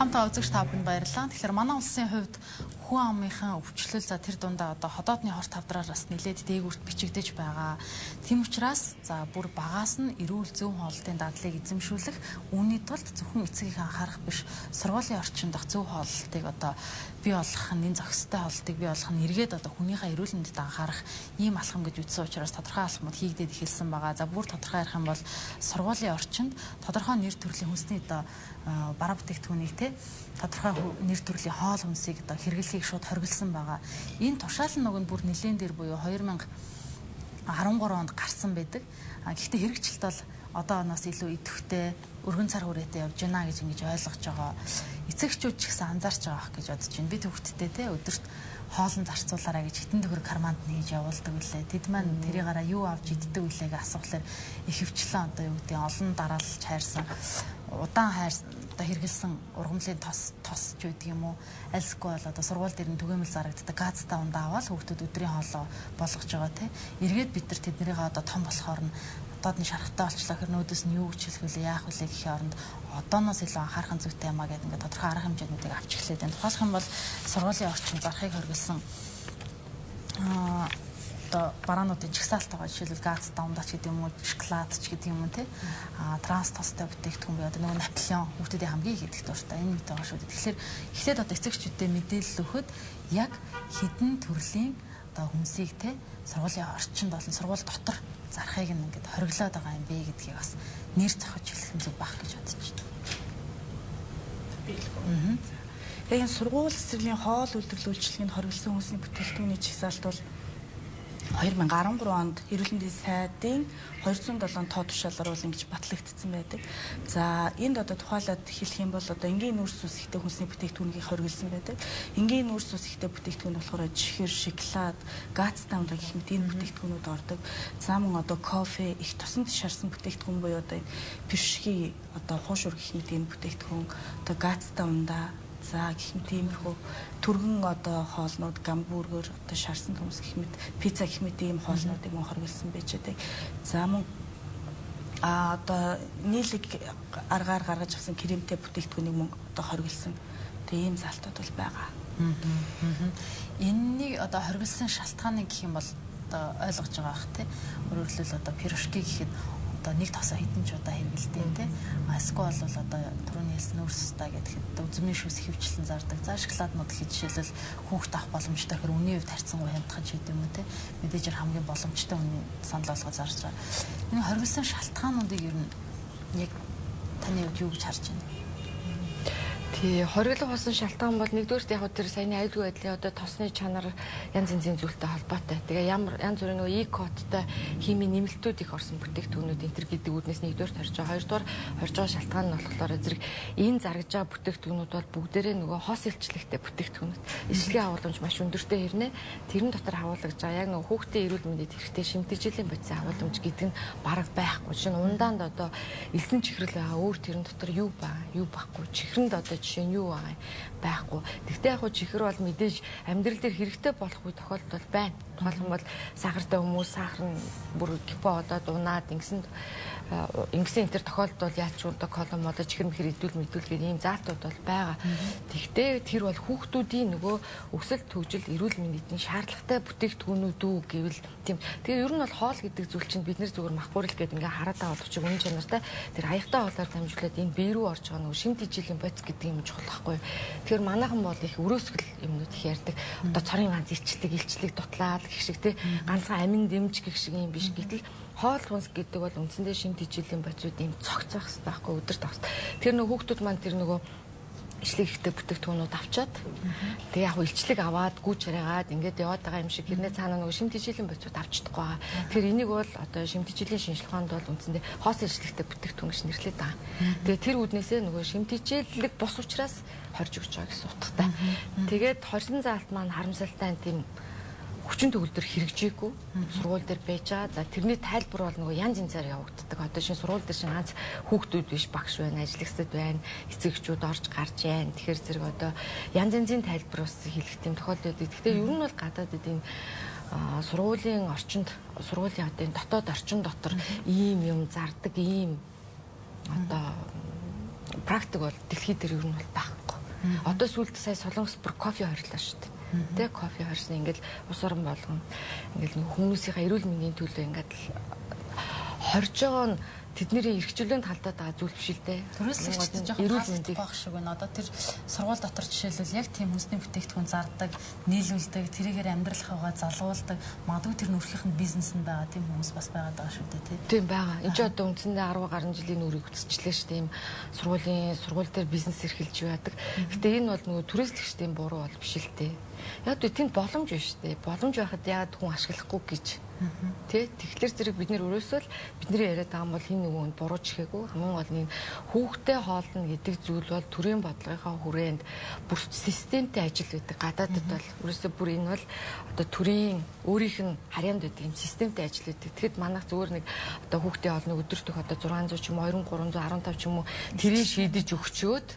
Хамтаа үзэгч та бүхэнд баярлалаа. Тэгэхээр манай улсын хувьд хүн амынхан өвчлөл за тэр дундаа одоо ходоодны хорт тавдраараас нэлээд дээгүүрт бичигдэж байгаа. Тийм учраас за бүр багаас нь эрүүл зөв хоолтын дадлыг эзэмшүүлэх үүний тулд зөвхөн эцгийг анхаарах биш, сургуулийн орчинд зөв хоолтыг одоо бий болгох нь энэ зохистой хоолтыг бий болгох нь эргээд одоо хүнийхээ эрүүл мэндэд анхаарах ийм алхам гэж үзсэн учраас тодорхой алхмууд хийгдээд эхэлсэн байгаа. За бүр тодорхой ярих юм бол сургуулийн орчинд тодорхой нэр төрлийн хүнсний одоо бараа бүтээгдэхүүнийг тодорхой нэр төрлийн хоол хүнсийг одоо хэрэглэхийг шууд хоригдсан байгаа. Энэ тушаалan нөгөө бүр нэлээд дээр буюу 2013 онд гарсан байдаг. Гэхдээ хэрэгжилт бол одоо оноос илүү идэвхтэй өргөн цар хүрээтэй явж байна гэж ингэж ойлгож байгаа. Эцэгчүүд ч гэсэн анзаарч байгаа гэж бодож байна. Би төвхтдээ өдөрт хоолн зарцуулаарай гэж хитэн төгрөг карманд нь хийж явуулдаг үлээ. Тэд маань тэрийгаараа юу авч иддэг үлээ гэж асуухлаар ихэвчлэн одоо юу гэдэг олон дараалж хайрсан удаан хайр одоо хэрэгэлсэн ургамлын тос ч гэдэг юм уу. Альсгүй бол одоо сургууль дээр нь түгээмэл зарагддаг газтай ундаа аваад хүүхдүүд өдрийн хоолоо болгож байгаа те. Эргээд бид нар тэднэрийг одоо том болохоор нь одоодны шарахтай болчлоо хэр нөөдөөс нь юу гэж хэлэх вэ яах вэ гэхийн оронд одооноос илүү анхаарах зүйтэй юмаа гэдэг ингээд тодорхой арга хэмжээнүүдийг авч эхлэв. Тухайлх юм бол сургуулийн орчин зарахыг хоригдсан одоо бараануудын чагсаалт байгаа жишээлбэл газ давмдач гэдэг юм уу, шоколад ч гэдэг юм уу те. Транс тостой бүтээгдэхүүн бий одоо нөгөө Наполеон хүүхдүүдийн хамгийн их идэх дуртай энэ мэт байгаа шүү дээ. Тэгэхээр эхлээд одоо эцэгчүүдэд мэдээлэл өгөхөд яг хідэн төрлийн одоо хүнсийг те сургуулийн орчинд болон сургууль дотор зарахыг ингээд хориглоод байгаа юм бэ гэдгийг бас нэр зохиж хэлэх нь зүг байх гэж бодож байна. Биелгүй. Яг энэ сургууль цэцэрлэгийн хоол үйлдвэрлэлчлэгийн хориглосон хүнсний бүтээлтүүний чагсаалт бол 2013 онд эрүүл мэндийн сайдын 207 тоо тушаалаар бол ингэж батлагдсан байдаг. За энд одоо тухайлаад хэлэх юм бол одоо энгийн нүүрс ус ихтэй хүнсний бүтээгдэхүүнийг хориглосон байдаг. Энгийн нүүрс ус ихтэй бүтээгдэхүүн болохоор чихэр, шоколад, гац таамаг гэх мэт энэ бүтээгдэхүүнүүд ордог. За мөн одоо кофе, их тосонд шарсан бүтээгдэхүүн буюу одоо пиршги, одоо хуушур гэх мэт энэ бүтээгдэхүүн, одоо гац таамда за гэх мэт иймэрхүү түргэн одоо хоолнууд гамбургер одоо шарсан төмс гэх мэт пицца гэх мэт ийм хоолнуудыг мөн хориглосон байж байдаг. За мөн одоо нийлэг аргаар гаргаж авсан кремтэй бүтээгдэхүүнийг мөн одоо хориглосон. Тэгээ ийм залтууд бол байгаа. Энэнийг одоо хориглосон шалтгааныг гэх юм бол одоо ойлгож байгаа бах тий. Өөрөөр хэлбэл одоо пирожки гэхэд одоо нэг тосоо хэдэн ч удаа хэрэгэлдэг те. Эсвэл бол одоо түрүүний хэлсэн нүүрс устаа гэхэд үзмийн шүүс хөвчлэн зардаг. За шоколаднууд гэхэд жишээлбэл хүүхд авах боломжтой хэрэг үний хувьд харьцангуй хямдхан ч гэдэг юм уу те. Мэдээж хамгийн боломжтой үний санал болгож зарж байгаа. Энэ хориглосон шалтгаануудыг ер нь яг таны хувьд юу гэж харж байна? Тий, хориглох болсон шалтгаан бол нэгдүгээр яг тэр саяны аюулгүй байдлын одоо тосны чанар янз янзын зүйлтэй холбоотой. Тэгээ ямар янз бүрийн нөгөө E-кодтай химийн нэмэлтүүд их орсон бүтээгдэхүүнүүд энэ төр гэдэг үүднээс нэгдүгээр тарж байгаа. Хоёрдугаар хорж байгаа шалтгаан нь болохоор зэрэг энэ заргаж байгаа бүтээгдэхүүнүүд бол бүгдээрээ нөгөө хос илчлэгтэй бүтээгдэхүүнүүд. Эслэгийн агуулмж маш өндөртэй хэрнээ тэрэн дотор хавуулгаж байгаа. Яг нөгөө хүүхдийн эрүүл мэндэд хэрэгтэй шимтгийлийн бодисын агуулмж гэдэг нь бараг байхгүй. Жишээ нь ундаанд одоо элсэн чихрэл байгаа. Өөр тэрэн дотор юу байхгүй. Чихрэнд одоо жишээ нь юу байхгүй. Тэгтээ яг чихэр бол мэдээж амьдрал дээр хэрэгтэй болох үе тохиолдол байна. Тухайлбал бол сахартай хүмүүс сахар нь бүр гипо болоод унаад ингэсэн энэ тохиолдол яачулдаг колон болоо чихэр мэхэр идүүлгээд ийм заалтууд бол байгаа. Тэгтээ тэр бол хүүхдүүдийн нөгөө өсөлт төвжил эрүүл мэндийн шаардлагатай бүтээгдэхүүнүүд үү гэвэл тийм. Тэгээ ер нь бол хоол гэдэг зүйл чинь бид нэр зүгээр махбуурл гэдэг ингээ хараад байгаа боловч үнэн чанартай тэр аяхтай хоолоор дамжуулаад энэ бие рүү орж байгаа нөгөө шимт ижилийн бодис гэдэг юм чухал байхгүй. Тэгэхээр манайхан бол их өрөөсгөл юмнууд их ярьдаг. Одоо цорын ганц илчлэг дутлаад гэх шиг те ганцхан амин дэмж гэх шиг юм биш. Гэтэл хоол хүнс гэдэг бол үндсэндээ шимт ижилийн бодисууд ийм цогцох хэрэгтэй байхгүй өдөр тавс. Тэр нөгөө хүүхдүүд маань тэр нөгөө ичлэг ихтэй бүтээгдэхүүнүүд авчаад тэгээ яг илчлэг аваад гүйж хараагаад ингээд яваад байгаа юм шиг хэрнээ цаана нөгөө шимт ижилийн бодисууд авчдаггүй байгаа. Тэгэхээр энийг бол одоо шимт ижилийн шинжилгээнд бол үндсэндээ хоос илчлэгтэй бүтээгдэхүүн гэж нэрлэдэг байгаа. Тэгээ тэр үүднээсээ нөгөө шимт ижилэг бус учраас хорж өгч байгаа гэсэн утгатай. Тэгээд хорсон заалт маань харамсалтай тийм хүчин төгөлдөр хэрэгжээгүй сургууль дээр байж байгаа. За тэрний тайлбар бол нөгөө янз янзаар явагддаг. Одоо шинэ сургууль дээр шинэ ганц хүүхдүүд биш багш байна, ажлагчид байна, эцэгчүүд орж гарч байна. Тэгэхээр зэрэг одоо янз янзын тайлбар бас хэлэх тийм тохиолдол байдаг. Гэхдээ ер нь бол гадаадд энэ сургуулийн орчинд сургуулийн одоо энэ дотоод орчин дотор ийм юм зардаг ийм одоо практик бол дэлхийд дээр ер нь бол байхгүй. Одоо сүүлд сая Солонгос бүр кофе хорилоо шүү дээ. Тэ кофе хорсон ингээл ус орон болгон ингээл хүмүүсийнхээ эрүүл мэндийн төлөө ингээд хорж байгаа нь тэдний эрхчлөөнд халдаад байгаа зүйл биш л дээ. Төрөөслөгчд жоохон хаалттай байх шиг байна. Одоо тэр сургууль дотор жишээлбэл яг тийм хүнсний бүтээгдэхүүн зардаг, нийлүүлдэг, тэрийгээр амьдралынхаа залгуулдаг, магадгүй тэр нүрхийнх нь бизнесэнд байгаа тийм хүмүүс бас байгаад байгаа шүү дээ, тийм байгаа. Энд ч одоо үндсэндээ 10 гаруй жилийн үрийг үтсчлээ шүү дээ. Ийм сургууль дээр бизнес эрхэлж яадаг. Гэтэ энэ бол нөгөө төрөөслөгчдийн буруу бол биш л дээ. Яг үгүй тэнд боломж биш дээ. Боломж байхад яагаад хүн ашиглахгүй гэж. Тэгэхээр зэрэг бид нэр өрөөсөө л бидний яриад байгаа юм бол хин нөгөөнд буруу чихээгүй хамгийн гол нь хүүхдэд хоолно гэдэг зүйл бол төрийн бодлогынхаа хүрээнд бүр системтэй ажил байдаг. Гадаадд бол өрөөсөө бүр энэ бол одоо төрийн өөрийнх нь харьяанд байдаг юм системтэй ажил байдаг. Тэгэхэд манайх зүгээр нэг одоо хүүхдэд хоолно өдөртөх одоо 600 ч юм уу 2315 ч юм уу тэрийг шийдэж өгчөөд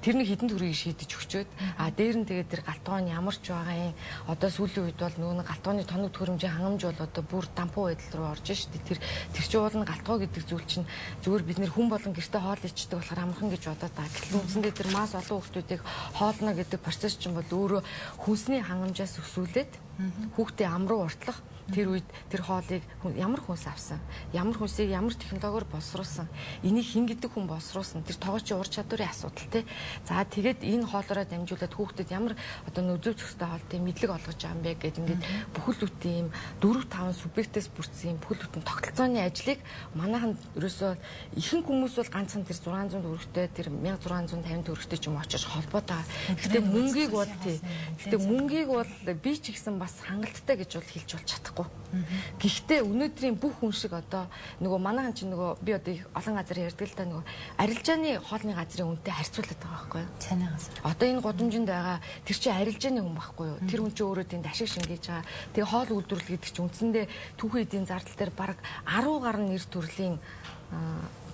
тэрний хідэн төрийг шийдэж өгчөөд дээр нь тэгээд тэр галтгооны ямар ч байгаа юм одоо сүүлийн үед бол нөгөө галтгооны тоног төхөөрөмжийн хангамж бол одоо бүр дампуу байдал руу орж штэ тэр чинь уул нь галтгоо гэдэг зүйл чинь зүгээр бид нэр хүн болон гэрте хоол ичдэг болохоор амархан гэж бодоод байгаа. Гэтэл үндсэндээ тэр мас олон хүмүүсийг хоолно гэдэг процесс чинь бол өөрөө хүнсний хангамжаас өсвүүлээд хүүхдээ ам руу уртлах тэр үед тэр хоолыг ямар хүнс авсан, ямар хүнсийг ямар технологиор боловсруулсан, энийг хин гэдэг хүн боловсруулсан, тэр тоогоочийн ур чадварын асуудал тий. За тэгээд энэ хоолоороо дамжуулаад хүүхдэд ямар одоо нөлөө зөвстэй хоолтой мэдлэг олгож байгаа юм бэ гэдэг ингээд бүхэл бүтэн юм 4-5 субъектээс бүрдсэн юм бүхэл бүтэн тогтолцооны ажлыг манайхан ерөөсөө ихэнх хүмүүс бол ганцхан тэр 600 төгрөгтэй тэр 1650 төгрөгтэй ч юм очиж холбоод байгаа. Гэхдээ мөнгийг бол тий. Гэхдээ мөнгийг бол би ч ихсэн бас хангалттай гэж бол хэлж болж чадахгүй. Гэхдээ өнөөдрийн бүх хүн шиг одоо нөгөө манайхан чинь нөгөө би одоо их олон газар ярьдаг л та нөгөө арилжааны хоолны газрын үнэтэй харьцуулаад байгаа байхгүй юу? Цайны газар. Одоо энэ годомжинд байгаа тэр чинь арилжааны хүн байхгүй юу? Тэр хүн чинь өөрөө тэнд ашиг шингээж байгаа. Тэгээ хоол үйлдвэрлэл гэдэг чинь үндсэндээ түүхэн эдийн зардал дээр бараг 10 гаруй нэр төрлийн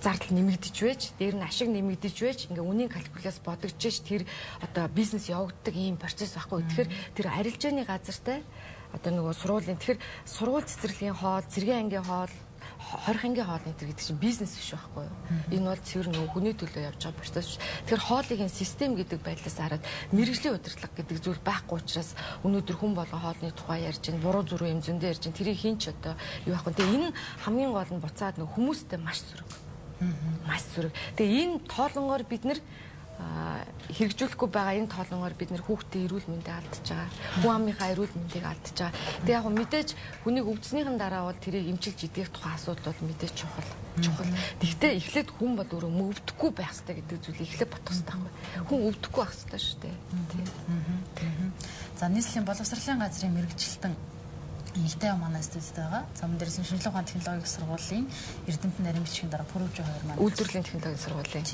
зардал нэмэгдэж байж, дээр нь ашиг нэмэгдэж байж, ингээ үнийн калкуляс бодогдож ш тэр одоо бизнес явагддаг ийм процесс байхгүй. Тэгэхээр тэр арилжааны газартай одоо нөгөө сургуулийн тэгэхээр сургууль цэцэрлэгийн хоол, цэргийн ангийн хоол, хорих ангийн хоол гэдэг чинь бизнес биш байхгүй юу? Энэ бол цэвэр нөгөө хүний төлөө явж байгаа процесс. Тэгэхээр хоолын систем гэдэг байдлаас хараад мэрэгжлийн удирдлага гэдэг зүйл байхгүй учраас өнөөдөр хүн болгон хоолны тухай ярьж байна, буруу зүрх юм зөндөө ярьж байна. Тэрийг хин ч одоо юу байхгүй. Тэгээ энэ хамгийн гол нь буцаад нөгөө хүмүүстэй маш зүрх. Маш зүрх. Тэгээ энэ тоолонгоор бид нэр хэрэгжүүлэхгүй байгаа энэ тоолонгоор бид нэр хүүхдийн эрүүл мэндийг алдчихж байгаа. Хүн амынхаа эрүүл мэндийг алдчихж байгаа. Тэгээ яг мэдээж хүнийг өвдснийхэн дараа бол тэрийг эмчилж идэх тухай асуудал бол мэдээж чухал. Тэгвэл эхлээд хүн бол өөрөө өвдөхгүй байх хэрэгтэй гэдэг зүйлийг эхлээд бодох хэрэгтэй байхгүй. Хүн өвдөхгүй байх хэрэгтэй шүү дээ. За нийслэлийн боловсролын газрын мэрэгчлэлтэн Игтэй манай студид байгаа. Замун дээрсэн шинжилгээ ухааны технологийн сургуулийн Эрдэмтэн нарийн бичгийн дарга Пүрүжи хоёр маань үйлдвэрлэлийн технологийн сургуулийн.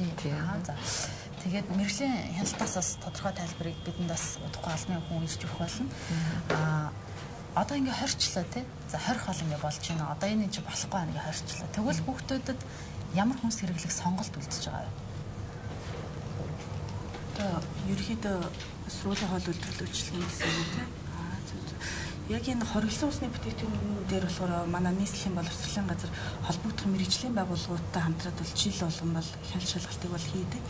За. Тэгээд мэрэгжлийн хяналтаас бас тодорхой тайлбарыг бидэнд бас тухайн албаны хүн ирж өгөх болно. Одоо ингээ хорчлоо тий. За хорих бол ингээ болж байна. Одоо энэ чинь болохгүй байна ингээ хорчлоо. Тэгвэл хүүхдүүдэд ямар хүнс хэрэглэх сонголт үлдэж байгаа юу? Одоо ерөөхдөө сургуулийн хоол үйлдвэрлэлчлийн гэсэн үг тий. Яг энэ хориглосон усны бүтээгдэхүүн дээр болохоор манай нийслэлийн боловсролын газар холбогдох мэрэгжлийн байгууллагуудтай хамтраад бол жил болгон бол хяналт шалгалтыг бол хийдэг.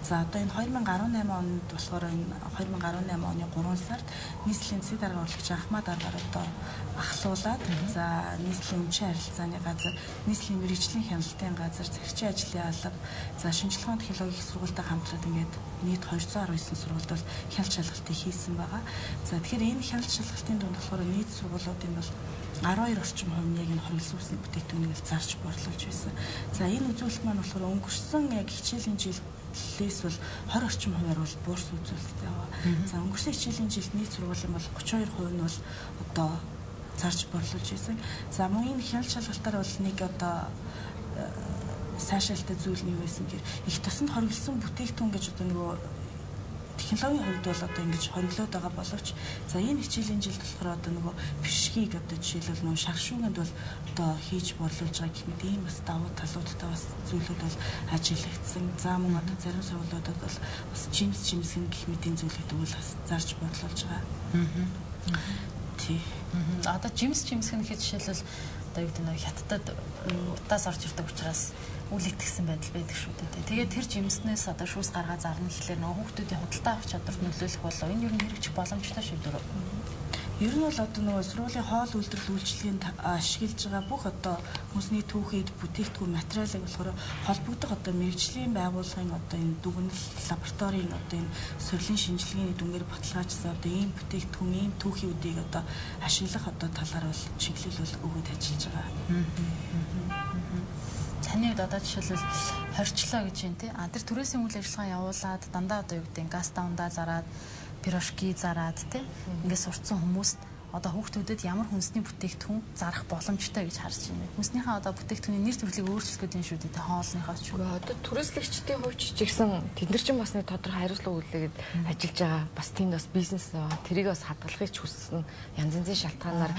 За одоо энэ 2018 онд болохоор энэ 2018 оны 3 сард нийслэлийн засгийн дарга урлагч Ахмад аргаар одоо ахлуулад за нийслэлийн өмчийн харилцааны газар, нийслэлийн мэрэгжлийн хяналтын газар, захирчийн ажлын алба, за шинжилгээ ухааны технологийн сургуультай хамтраад ингээд нийт 219 сургуульд бол хяналт шалгалтыг хийсэн байгаа. За тэгэхээр энэ хяналт шалгалтын дунд болохоор нийт сургуулиудын бол 12 орчим хувь нь яг энэ хориглосон усны бүтээгдэхүүнийг зарж борлуулж байсан. За энэ үзүүлэлт маань болохоор өнгөрсөн яг хичээлийн жилээс бол 20 орчим хувиар бол буурс үзүүлэлттэй байгаа. За өнгөрсөн хичээлийн жилд нийт сургуулийн бол 32% нь бол одоо зарж борлуулж байсан. За мөн энэ хяналт шалгалтаар бол нэг одоо сайшаалтай зүйл нь юу байсан гэхээр их тосонд хориглосон бүтээгдэхүүн гэж одоо нөгөө технологийн хувьд бол одоо ингэж хориглоод байгаа боловч за энэ хичээлийн жилд болохоор одоо нөгөө бишгийг одоо жишээлбэл нөгөө шаршууганд бол одоо хийж борлуулж байгаа гэх мэт ийм бас давуу талуудтай бас зүйлүүд бол ажиглагдсан. За мөн одоо зарим сургуулиудад бол бас жимсгэн гэх мэтийн зүйлүүдийг бол бас зарж борлуулж байгаа. Тий. Одоо жимсгэн гэхэд жишээлбэл одоо юу гэдэг нь хятадд удаас орж ирдэг учраас үлэгдсэн байдал байдаг шүү дээ. Тэгээд тэр жимснээс одоо шүүс гаргаа зарна гэхлээр нөгөө хүүхдүүдийн худалдаа авах чадварт нөлөөлөх болоо энэ юу н хэрэгжих боломжтой шүү дээ. Ер нь бол одоо нөгөө сургуулийн хоол үйлдвэрлэл үйлчлэгийн ашиглаж байгаа бүх одоо хүнсний түүхийд бүтээгдэхүүн материалыг болохоор холбогдох одоо мэрэгжлийн байгууллагын одоо энэ дүгнэлт лабораторийн одоо энэ сувилийн шинжилгээний дүнгээр баталгаажсан одоо ийм бүтээгдэхүүн ийм түүхийүүдийг одоо ашиглах одоо талаар бол чиглэл өгөөд ажиллаж байгаа. Таны хувьд одоо жишээлбэл хорчлоо гэж юм тий. Тэр түрээсийн үйл ажиллагаа явуулаад дандаа одоо юу гэдэг газ давндаа зараад пирожки зараад тий ингээд сурцсан хүмүүст одоо хүүхдүүдэд ямар хүнсний бүтээгдэхүүн зарах боломжтой гэж харж байна. Хүнснийхээ одоо бүтээгдэхүүний нэр төрлийг өөрчлөх гэдэг нь шүү дээ хоолныхоо ч. Одоо түрээслэгчдийн хувьд ч гэсэн тэд нар ч бас нэг тодорхой хариуцлага үлээгээд ажиллаж байгаа. Бас тийм бас бизнес тэрийг бас хадгалахыг ч хүссэн янз янзын шалтгаанаар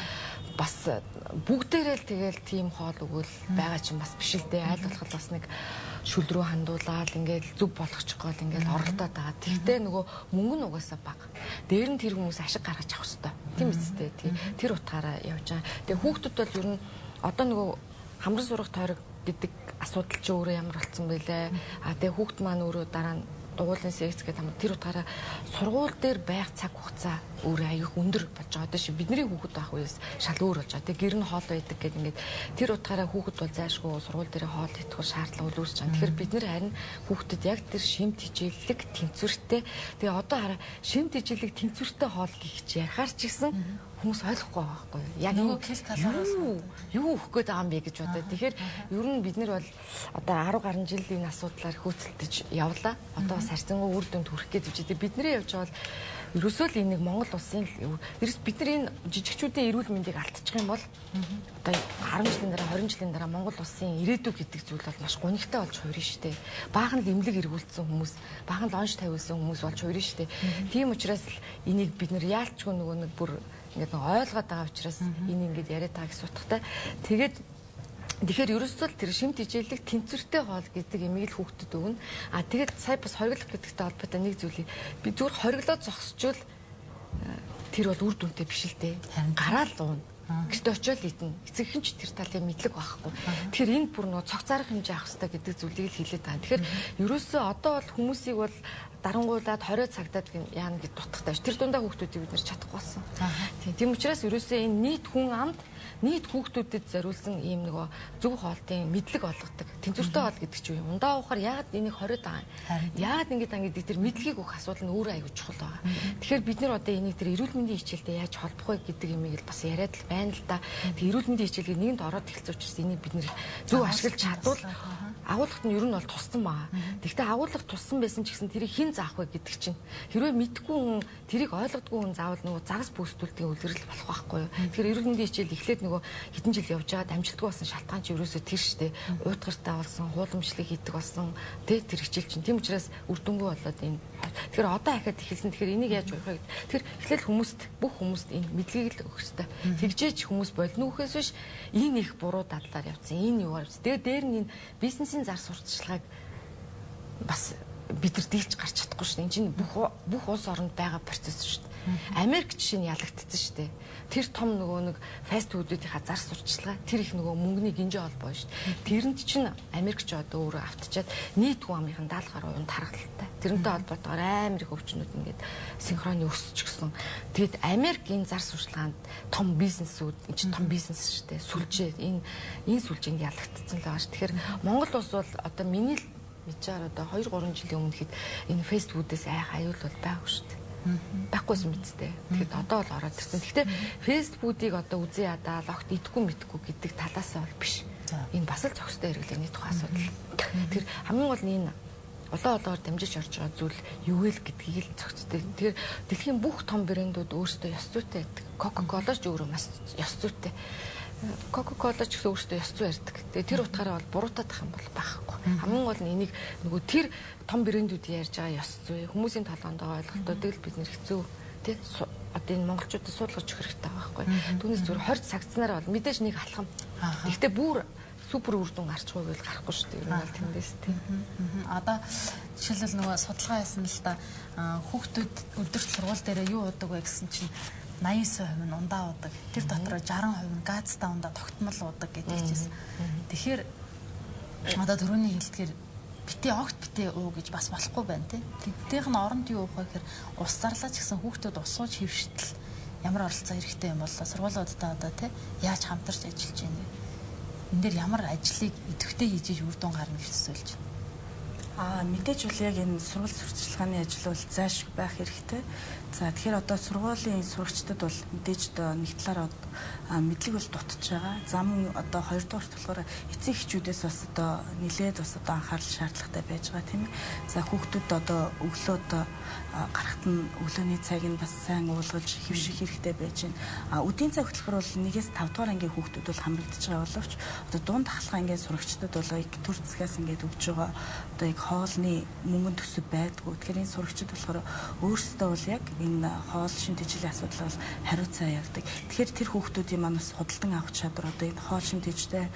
бас бүгдээрээ л тэгэл тийм хоол өгвөл байгаа ч бас биш л дээ. Аль болох бас нэг шүл рүү хандуулаад ингээд зүг болгочих гол ингээд оролдоод байгаа. Тэгтээ нөгөө мөнгө нь угаасаа бага. Дээр нь тэр хүмүүс ашиг гаргаж авах хэрэгтэй. Тийм үстэй. Тэр утгаараа явж байгаа. Тэгээ хүүхдүүд бол ер нь одоо нөгөө хамран сурах тойрог гэдэг асуудал чи өөрөө ямар болцсон бэлээ. Тэгээ хүүхд маань өөрөө дараа нь дугуулын секц гэдэг юм. Тэр утгаараа сургууль дээр байх цаг хугацаа өөрөө аяг өндөр болж байгаа. Одоо бидний хүүхэд байх үеэс шал өөр болж байгаа. Тэгээ гэр нь хоол байдаг гэдэг ингээд тэр утгаараа хүүхэд бол зайлшгүй сургууль дээр хоол идэх шаардлага үүсэж байгаа. Тэгэхээр бид нэр харин хүүхдэд яг тэр шимт хичээллэг тэнцвэртэй. Тэгээ одоо хараа шимт хичээллэг тэнцвэртэй хоол гихч ярихаар ч гэсэн хүмүүс ойлгохгүй байгаа байхгүй юу? Яг нөгөө кил калориос юу өгөх гээд байгаа юм бэ гэж бодоо. Тэгэхээр ер нь бид нар бол одоо 10 гаруй жил энэ асуудлаар хөөцөлдөж явлаа. Одоо бас харьцангуй үр дүнд хүрэх гээд үжидээ бидний явж байгаа бол ерөөсөө л энэ Монгол улсын ерөөс бид нар энэ жижигчүүдийн эрүүл мэндийг алдчих юм бол одоо 10 жилийн дараа 20 жилийн дараа Монгол улсын ирээдүй гэдэг зүйл бол маш гонигтай болж хуурна шүү дээ. Баахан л эмнэлэг эргүүлсэн хүмүүс, баахан л онш тавиулсан хүмүүс болж хуурна шүү дээ. Тийм учраас энийг бид нар яалчгүй нөгөө нэг бүр ингээд ойлгоод байгаа учраас энэ ингээд яриад байгаа гэсэн утгатай. Тэгэхээр ерөөсөө тэр шимт хичээллэг тэнцвэртэй хоол гэдэг имийг л хүүхдэд өгнө. Тэгээд сая бас хориглох гэдэгтэй холбоотой нэг зүйлийг би зүгээр хориглоод зогсчвол тэр бол үр дүнтэй биш л дээ. Гараал уuna. Гэхдээ очиод идэнэ. Эцэгхэн ч тэр талын мэдлэг байхгүй. Тэгэхээр энд бүр нөгөө цогцаарах хэмжээ авах хэрэгтэй гэдэг зүйлийг л хэлээд байгаа. Тэгэхээр ерөөсөө одоо бол хүмүүсийг бол дарангуулад 20 цагтаад яана гэж дутахтай. Тэр дундаа хүүхдүүдийг бид нэр чадахгүй болсон. Тийм учраас ерөөсөө энэ нийт хүн амд нийт хүүхдүүдэд зориулсан ийм нөгөө зөв хоолтын мэдлэг олгодог. Тэнцвэртэй хоол гэдэг чинь юм. Ундаа уухаар яагаад энийг хориод байгаа юм? Яагаад ингэж ангид тэр мэдлэгийг өгөх асуудал нь өөрөө аягүй чухал байгаа. Тэгэхээр бид нар одоо энийг тэр эрүүл мэндийн хичээлдээ яаж холбох вэ гэдэг юмыг л бас яриад л байна л да. Тэг эрүүл мэндийн хичээлийг нэгэнд ороод эхэлсэн учраас энийг бид нэр зөв ашиглаж чадвал агуулгад нь ер нь бол туссан байгаа. Тэгвэл агуулга туссан байсан ч гэсэн тэрийг хэн заах вэ гэдэг чинь хэрвээ мэдгүй хүн тэрийг ойлгодгүй хүн заавал нөгөө загас бөөсдүүлтийн үлгэрэл болох байхгүй юу. Тэгэхээр эрүүл мэндийн хичээл эхлээд нөгөө хэдэн жил явж байгаа дамжлаггүй болсон шалтгаан чи ерөөсөө тэр штэ уйтгартай болсон, хууламжлыг хийдэг болсон тэр хичээл чинь тийм учраас үр дүнгүй болоод энэ. Тэгэхээр одоо ахаад эхэлсэн. Тэгэхээр энийг яаж явах вэ? Тэр эхлээл хүмүүст бүх хүмүүст энэ мэдлэгийг л өгөх хэрэгтэй. Тэгжээч хүмүүс болно үхээс биш энэ их буруу дадлаар явцсан. Энэ юугаар явцсан. Тэгээ дээр нь энэ бизнесийн зар сурталчилгааг бас бид нар дийлж гарч чадахгүй шүү дээ. Энэ чинь бүх улс оронд байгаа процесс шүү дээ. Америк жишээ нь ялагдчихсан шүү дээ. Тэр том нөгөө нэг фаст фудуудынхаа зар сурталчилгаа тэр их нөгөө мөнгөний гинжээ холбоо шүү дээ. Тэрэнд чинь Америкч одоо өөрөө автчаад нийт хүн амынхын 70 гаруй унд харгалтай. Тэрнтэй холбоотойгоор амар их өвчнүүд ингээд синхроны өсчихсөн. Тэгэд Америк энэ зар сурталчилгаанд том бизнесүүд энэ чинь том бизнес шүү дээ. Сүлжээ энэ сүлжээнд ялагдчихсан л байгаа шүү. Тэгэхээр Монгол улс бол одоо миний мэдээр одоо 2-3 жилийн өмнө хэд энэ фаст фудээс айх аюул бол байгаагүй шүү дээ. Байхгүйсэн мэдтэй. Тэгэхэд одоо л ороод ирсэн. Гэхдээ фаст фудыг одоо үзээ ядаа логт идэхгүй мэдхгүй гэдэг талаасаа бол биш. Энэ бас л зохистой хэрэглээний тухай асуудал. Тэр хамгийн гол нь энэ олоогоор дамжиж орж байгаа зүйл юу вэ гэдгийг л зохицтой. Тэгэхээр дэлхийн бүх том брэндүүд өөрсдөө ёс зүйтэй байдаг. Coca-Cola ч өөрөө маш ёс зүйтэй. Coca-Cola ч гэсэн өөртөө ёс зүй ярьдаг. Тэгээ тэр утгаараа бол буруутаад ах юм бол байхгүй. Хамгийн гол нь энийг нөгөө тэр том брэндүүдийн ярьж байгаа ёс зүй хүмүүсийн толгоонд ойлголтуудыг л бид нэр хэцүү тий одоо энэ монголчуудад суулгаж өгөх хэрэгтэй байгаа байхгүй. Түүнээс зүгээр хорд сагдсанаар бол мэдээж нэг алхам. Гэхдээ бүр супер үр дүн гарч байвал гарахгүй шүү дээ. Ер нь бол тэндээс тий. Одоо жишээлбэл нөгөө судалгаа хийсэн л да хүүхдүүд өдөрт сургууль дээр юу удаг вэ гэсэн чинь 89% нь ундаа удаг. Тэр дотроо 60% нь газтай ундаа тогтмол удаг гэдэг чийсэн. Тэгэхээр Одоо түрүүний хэлдгээр битээ огт битээ уу гэж бас болохгүй байна тий. Тэднийх нь оронд юу вэ гэхээр ус зарлаач гэсэн хүүхдүүд усууж хөвштөл ямар оролцоо хэрэгтэй юм бол сургуулиудаа одоо тий яаж хамтарч ажиллаж байна. Энд дээр ямар ажлыг идэвхтэй хийж үр дүн гарна гэж төсөөлж байна. Мэдээж үл яг энэ сургууль сурталчилгааны ажил бол зайлшгүй байх хэрэгтэй. За тэгэхээр одоо сургуулийн сурагчдад бол мэдээж нэг талаараа мэдлэг бол дутж байгаа. За мөн одоо хоёрдугаарт болохоор эцэг эхчүүдээс бас одоо нэлээд бас одоо анхаарал шаардлагатай байж байгаа тийм ээ. За хүүхдүүд одоо өглөө одоо гарахт нь өглөөний цагийг бас сайн уулгаж хэвших хэрэгтэй байж байна. Өдийн цаг хөтөлбөр бол 1-ээс 5 дугаар ангийн хүүхдүүд бол хамрагдаж байгаа боловч одоо дунд ахлах ангийн сурагчдад бол яг төр зэхээс ингээд өгж байгаа одоо яг хоолны мөнгөн төсөв байдгүй. Тэгэхээр энэ сурагчид болохоор өөрсдөө бол яг энэ хоол шимт ижлийн асуудал бол хариуцаа явдаг. Тэгэхээр тэр хүүхдүүдийн манаас худалдан авах чадвар одоо энэ хоол шимт ижлтэй